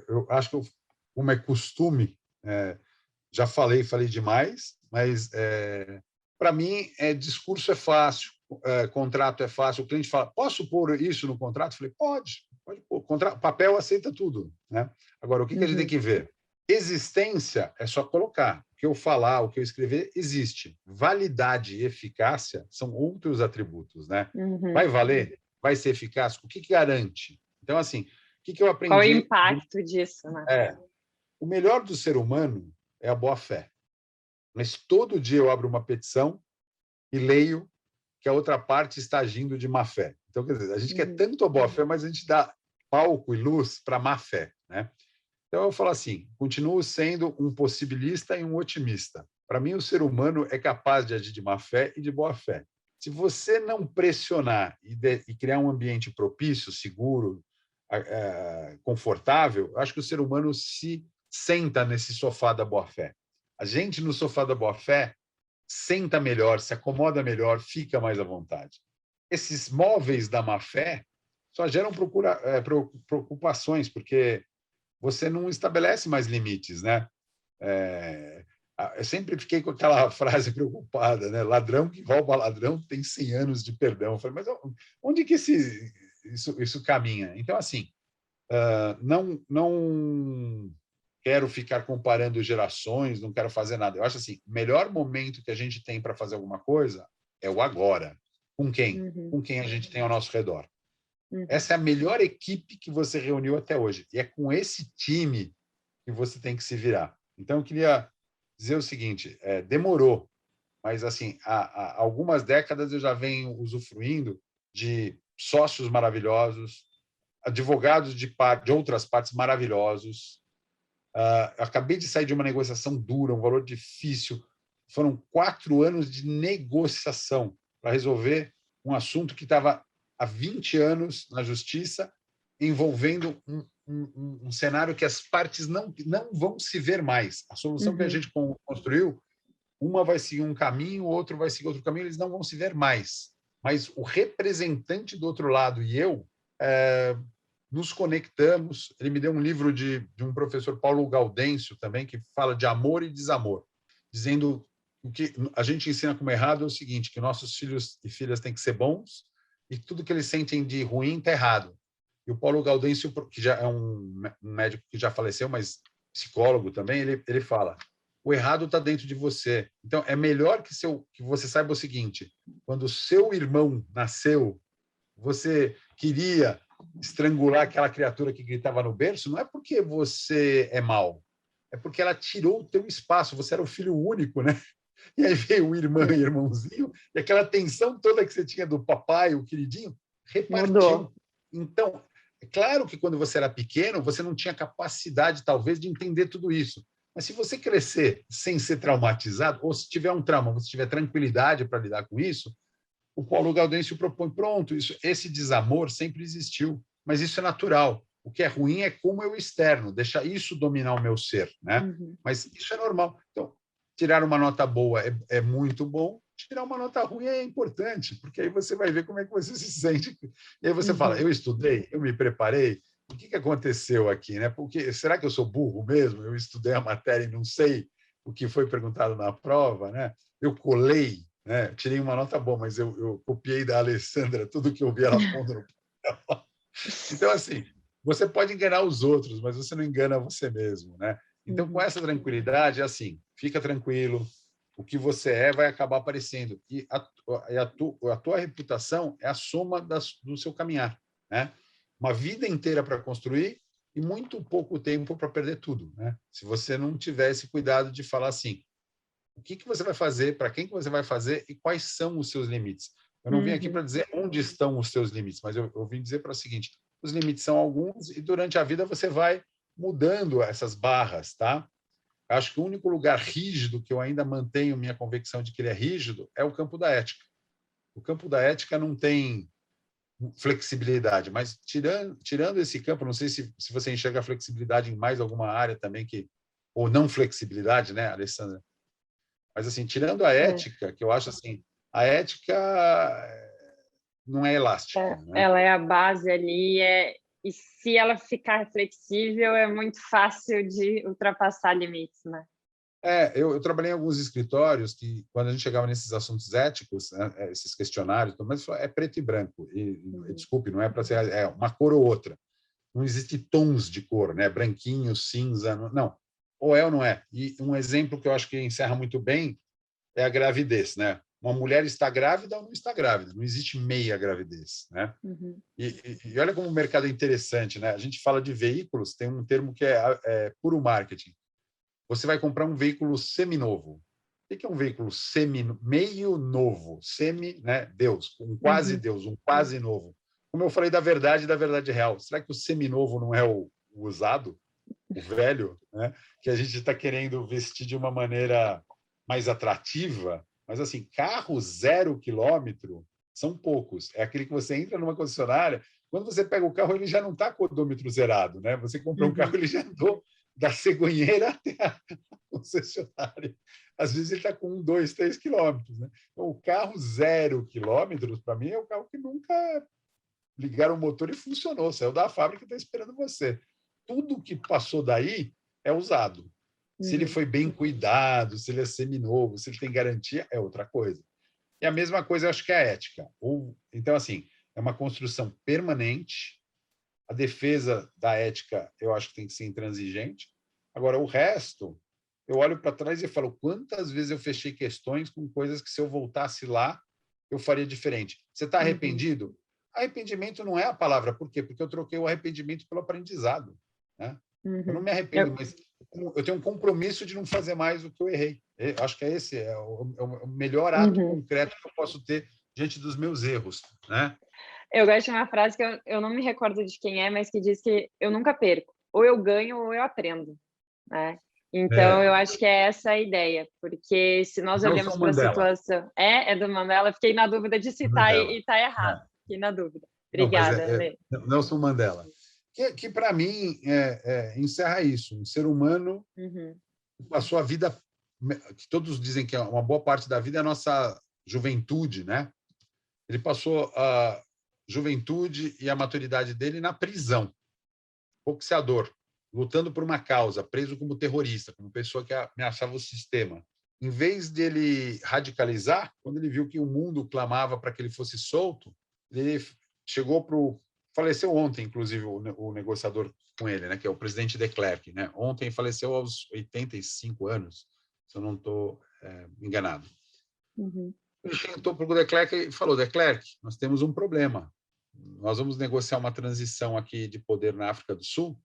eu acho que, como é costume, já falei demais, mas para mim, discurso é fácil, contrato é fácil. O cliente fala, posso pôr isso no contrato? Eu falei, pode pôr. Papel aceita tudo, né? Agora, o que a gente tem que ver? Existência é só colocar. O que eu falar, o que eu escrever, existe. Validade e eficácia são outros atributos, né? Vai valer? Vai ser eficaz? O que garante? Então, assim, o que eu aprendi... Qual é o impacto disso, né? O melhor do ser humano é a boa-fé. Mas todo dia eu abro uma petição e leio que a outra parte está agindo de má-fé. Então, quer dizer, a gente quer tanto a boa-fé, mas a gente dá palco e luz para a má-fé, né? Então, eu falo assim, continuo sendo um possibilista e um otimista. Para mim, o ser humano é capaz de agir de má-fé e de boa-fé. Se você não pressionar e criar um ambiente propício, seguro, confortável, eu acho que o ser humano se senta nesse sofá da boa-fé. A gente, no sofá da boa-fé, senta melhor, se acomoda melhor, fica mais à vontade. Esses móveis da má-fé só geram preocupações, porque você não estabelece mais limites, né? Eu sempre fiquei com aquela frase preocupada, né? Ladrão que rouba ladrão tem 100 anos de perdão. Eu falei, mas onde que isso caminha? Então, assim, não quero ficar comparando gerações, não quero fazer nada. Eu acho assim, o melhor momento que a gente tem para fazer alguma coisa é o agora. Com quem? Uhum. Com quem a gente tem ao nosso redor. Uhum. Essa é a melhor equipe que você reuniu até hoje. E é com esse time que você tem que se virar. Então, eu queria dizer o seguinte, demorou, mas assim, há algumas décadas eu já venho usufruindo de sócios maravilhosos, advogados de outras partes maravilhosos. Acabei de sair de uma negociação dura, um valor difícil. Foram 4 anos de negociação para resolver um assunto que estava há 20 anos na justiça, envolvendo um cenário que as partes não vão se ver mais. A solução que a gente construiu, uma vai seguir um caminho, o outro vai seguir outro caminho, eles não vão se ver mais. Mas o representante do outro lado e eu nos conectamos. Ele me deu um livro de um professor, Paulo Gaudêncio, também, que fala de amor e desamor, dizendo o que a gente ensina como errado é o seguinte, que nossos filhos e filhas têm que ser bons e tudo que eles sentem de ruim está errado. E o Paulo Gaudêncio, que já é um médico que já faleceu, mas psicólogo também, ele fala, o errado está dentro de você. Então, é melhor que você saiba o seguinte, quando o seu irmão nasceu, você queria estrangular aquela criatura que gritava no berço, não é porque você é mau, é porque ela tirou o teu espaço, você era o filho único, né? E aí veio o irmão e irmãozinho, e aquela tensão toda que você tinha do papai, o queridinho, repartiu. Mudou. Então, é claro que quando você era pequeno, você não tinha capacidade, talvez, de entender tudo isso. Mas se você crescer sem ser traumatizado, ou se tiver um trauma, você tiver tranquilidade para lidar com isso, o Paulo Gaudêncio propõe, pronto, esse desamor sempre existiu, mas isso é natural. O que é ruim é como eu externo, deixar isso dominar o meu ser, né? Mas isso é normal. Então, tirar uma nota boa é muito bom, tirar uma nota ruim é importante, porque aí você vai ver como é que você se sente. E aí você fala, eu estudei, eu me preparei, o que aconteceu aqui, né? Porque será que eu sou burro mesmo? Eu estudei a matéria e não sei o que foi perguntado na prova, né? Eu colei, né? Tirei uma nota boa, mas eu copiei da Alessandra tudo que eu vi ela pondo no papel. Então, assim, você pode enganar os outros, mas você não engana você mesmo, né? Então, com essa tranquilidade, é assim, fica tranquilo, o que você vai acabar aparecendo. E a tua reputação é a soma do seu caminhar, né? Uma vida inteira para construir e muito pouco tempo para perder tudo, né? Se você não tiver esse cuidado de falar assim, o que você vai fazer, para quem que você vai fazer e quais são os seus limites. Eu não vim aqui para dizer onde estão os seus limites, mas eu vim dizer para o seguinte, os limites são alguns e durante a vida você vai mudando essas barras, tá? Acho que o único lugar rígido que eu ainda mantenho minha convicção de que ele é rígido é o campo da ética. O campo da ética não tem flexibilidade, mas tirando esse campo, não sei se você enxerga a flexibilidade em mais alguma área também, ou não flexibilidade, né, Alessandra? Mas, assim, tirando a ética, que eu acho assim, a ética não é elástica, né? Ela é a base ali, e se ela ficar flexível, é muito fácil de ultrapassar limites, né? Eu trabalhei em alguns escritórios que, quando a gente chegava nesses assuntos éticos, né, esses questionários, mas é preto e branco. Desculpe, não é para ser uma cor ou outra. Não existe tons de cor, né? Branquinho, cinza, não. Ou é ou não é. E um exemplo que eu acho que encerra muito bem é a gravidez, né? Uma mulher está grávida ou não está grávida. Não existe meia gravidez, né? E olha como o mercado é interessante, né? A gente fala de veículos, tem um termo que é puro marketing. Você vai comprar um veículo seminovo. O que é um veículo meio novo? Semi, né? Deus, um quase Deus, um quase novo. Como eu falei da verdade real. Será que o seminovo não é o usado, o velho, né? Que a gente está querendo vestir de uma maneira mais atrativa? Mas assim, carro 0 quilômetro são poucos. É aquele que você entra numa concessionária, quando você pega o carro, ele já não está com o odômetro zerado, né? Você comprou um carro, ele já andou da cegonheira até a concessionária. Às vezes ele está com 1, 2, 3 quilômetros. Né? Então, o carro 0 quilômetros, para mim, é o carro que nunca ligaram o motor e funcionou. Saiu da fábrica e está esperando você. tudo que passou daí é usado. Se ele foi bem cuidado, se ele é seminovo, se ele tem garantia, é outra coisa. E a mesma coisa, eu acho que é a ética. Então, assim, é uma construção permanente. A defesa da ética, eu acho que tem que ser intransigente. Agora, o resto, eu olho para trás e falo, quantas vezes eu fechei questões com coisas que, se eu voltasse lá, eu faria diferente. Você está arrependido? Arrependimento não é a palavra. Por quê? Porque eu troquei o arrependimento pelo aprendizado, né? Eu não me arrependo, mas eu tenho um compromisso de não fazer mais o que eu errei. Eu acho que esse é o melhor ato concreto que eu posso ter diante dos meus erros, né? Eu gosto de uma frase que eu não me recordo de quem é, mas que diz que eu nunca perco. Ou eu ganho ou eu aprendo, né? Então, eu acho que é essa a ideia, porque se nós olhamos Nelson para a Mandela. situação... É do Mandela? Fiquei na dúvida de citar e está errado. Fiquei na dúvida. Não, mas Obrigada, Lê. Nelson Mandela. Que para mim, encerra isso. Um ser humano passou a vida... que todos dizem que uma boa parte da vida é a nossa juventude, né? Ele passou a juventude e a maturidade dele na prisão, boxeador, lutando por uma causa, preso como terrorista, como pessoa que ameaçava o sistema. Em vez dele radicalizar, quando ele viu que o mundo clamava para que ele fosse solto, ele chegou para o... Faleceu ontem, inclusive, o negociador com ele, né, que é o presidente de Klerk. Né? Ontem faleceu aos 85 anos, se eu não estou enganado. Ele tentou para o de Klerk e falou, de Klerk, nós temos um problema. Nós vamos negociar uma transição aqui de poder na África do Sul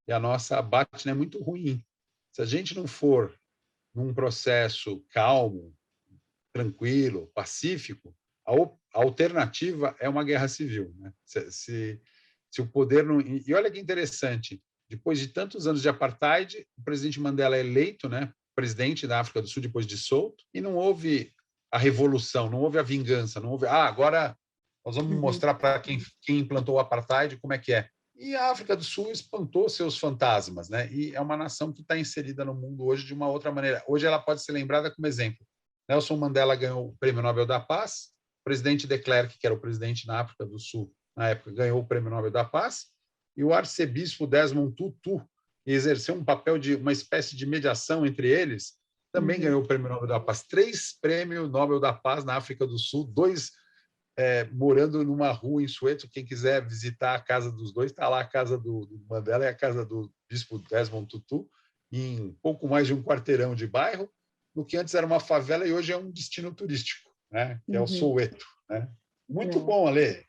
e a nossa Batna é muito ruim. Se a gente não for num processo calmo, tranquilo, pacífico, a alternativa é uma guerra civil. Né? Se o poder não... E olha que interessante, depois de tantos anos de apartheid, o presidente Mandela é eleito, né, presidente da África do Sul depois de solto, e não houve a revolução, não houve a vingança, não houve... agora nós vamos mostrar para quem implantou o apartheid como é que é. E a África do Sul espantou seus fantasmas, né? E é uma nação que está inserida no mundo hoje de uma outra maneira. Hoje ela pode ser lembrada como exemplo. Nelson Mandela ganhou o Prêmio Nobel da Paz, o presidente de Klerk, que era o presidente na África do Sul, na época, ganhou o Prêmio Nobel da Paz, e o arcebispo Desmond Tutu, que exerceu um papel de uma espécie de mediação entre eles, também ganhou o Prêmio Nobel da Paz. 3 Prêmios Nobel da Paz na África do Sul, 2 morando numa rua em Soweto. Quem quiser visitar a casa dos dois, está lá a casa do Mandela e a casa do bispo Desmond Tutu, em pouco mais de um quarteirão de bairro, no que antes era uma favela e hoje é um destino turístico, né? Que é o Soweto. Né? Muito bom, Ale.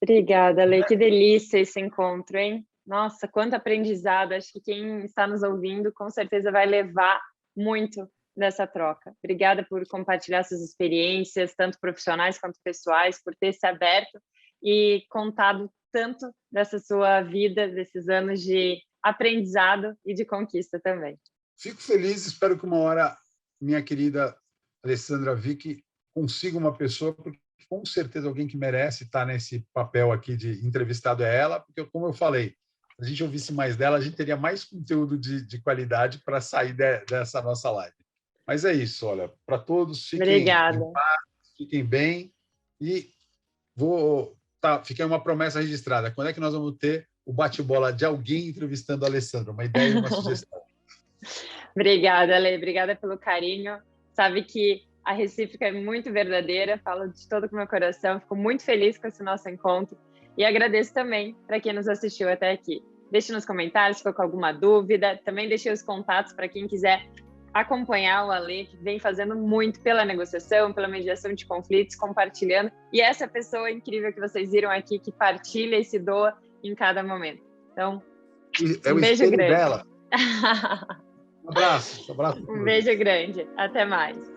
Obrigada, Ale. Que delícia esse encontro, hein? Nossa, quanto aprendizado. Acho que quem está nos ouvindo com certeza vai levar muito dessa troca. Obrigada por compartilhar suas experiências, tanto profissionais quanto pessoais, por ter se aberto e contado tanto dessa sua vida, desses anos de aprendizado e de conquista também. Fico feliz, espero que uma hora minha querida Alessandra Vick consiga uma pessoa, porque com certeza alguém que merece estar nesse papel aqui de entrevistado é ela, porque, como eu falei, se a gente ouvisse mais dela, a gente teria mais conteúdo de qualidade para sair dessa nossa live. Mas é isso, olha, para todos, fiquem em paz, fiquem bem, e fica uma promessa registrada. Quando é que nós vamos ter o bate-bola de alguém entrevistando a Alessandra? Uma ideia e uma sugestão. Obrigada, Ale, obrigada pelo carinho. Sabe que a recíproca é muito verdadeira, falo de todo o meu coração, fico muito feliz com esse nosso encontro e agradeço também para quem nos assistiu até aqui. Deixe nos comentários se ficou com alguma dúvida, também deixei os contatos para quem quiser acompanhar o Ale, que vem fazendo muito pela negociação, pela mediação de conflitos, compartilhando, e essa pessoa incrível que vocês viram aqui, que partilha e se doa em cada momento. Então, um beijo grande. Dela. Um abraço. Um beijo grande. Até mais.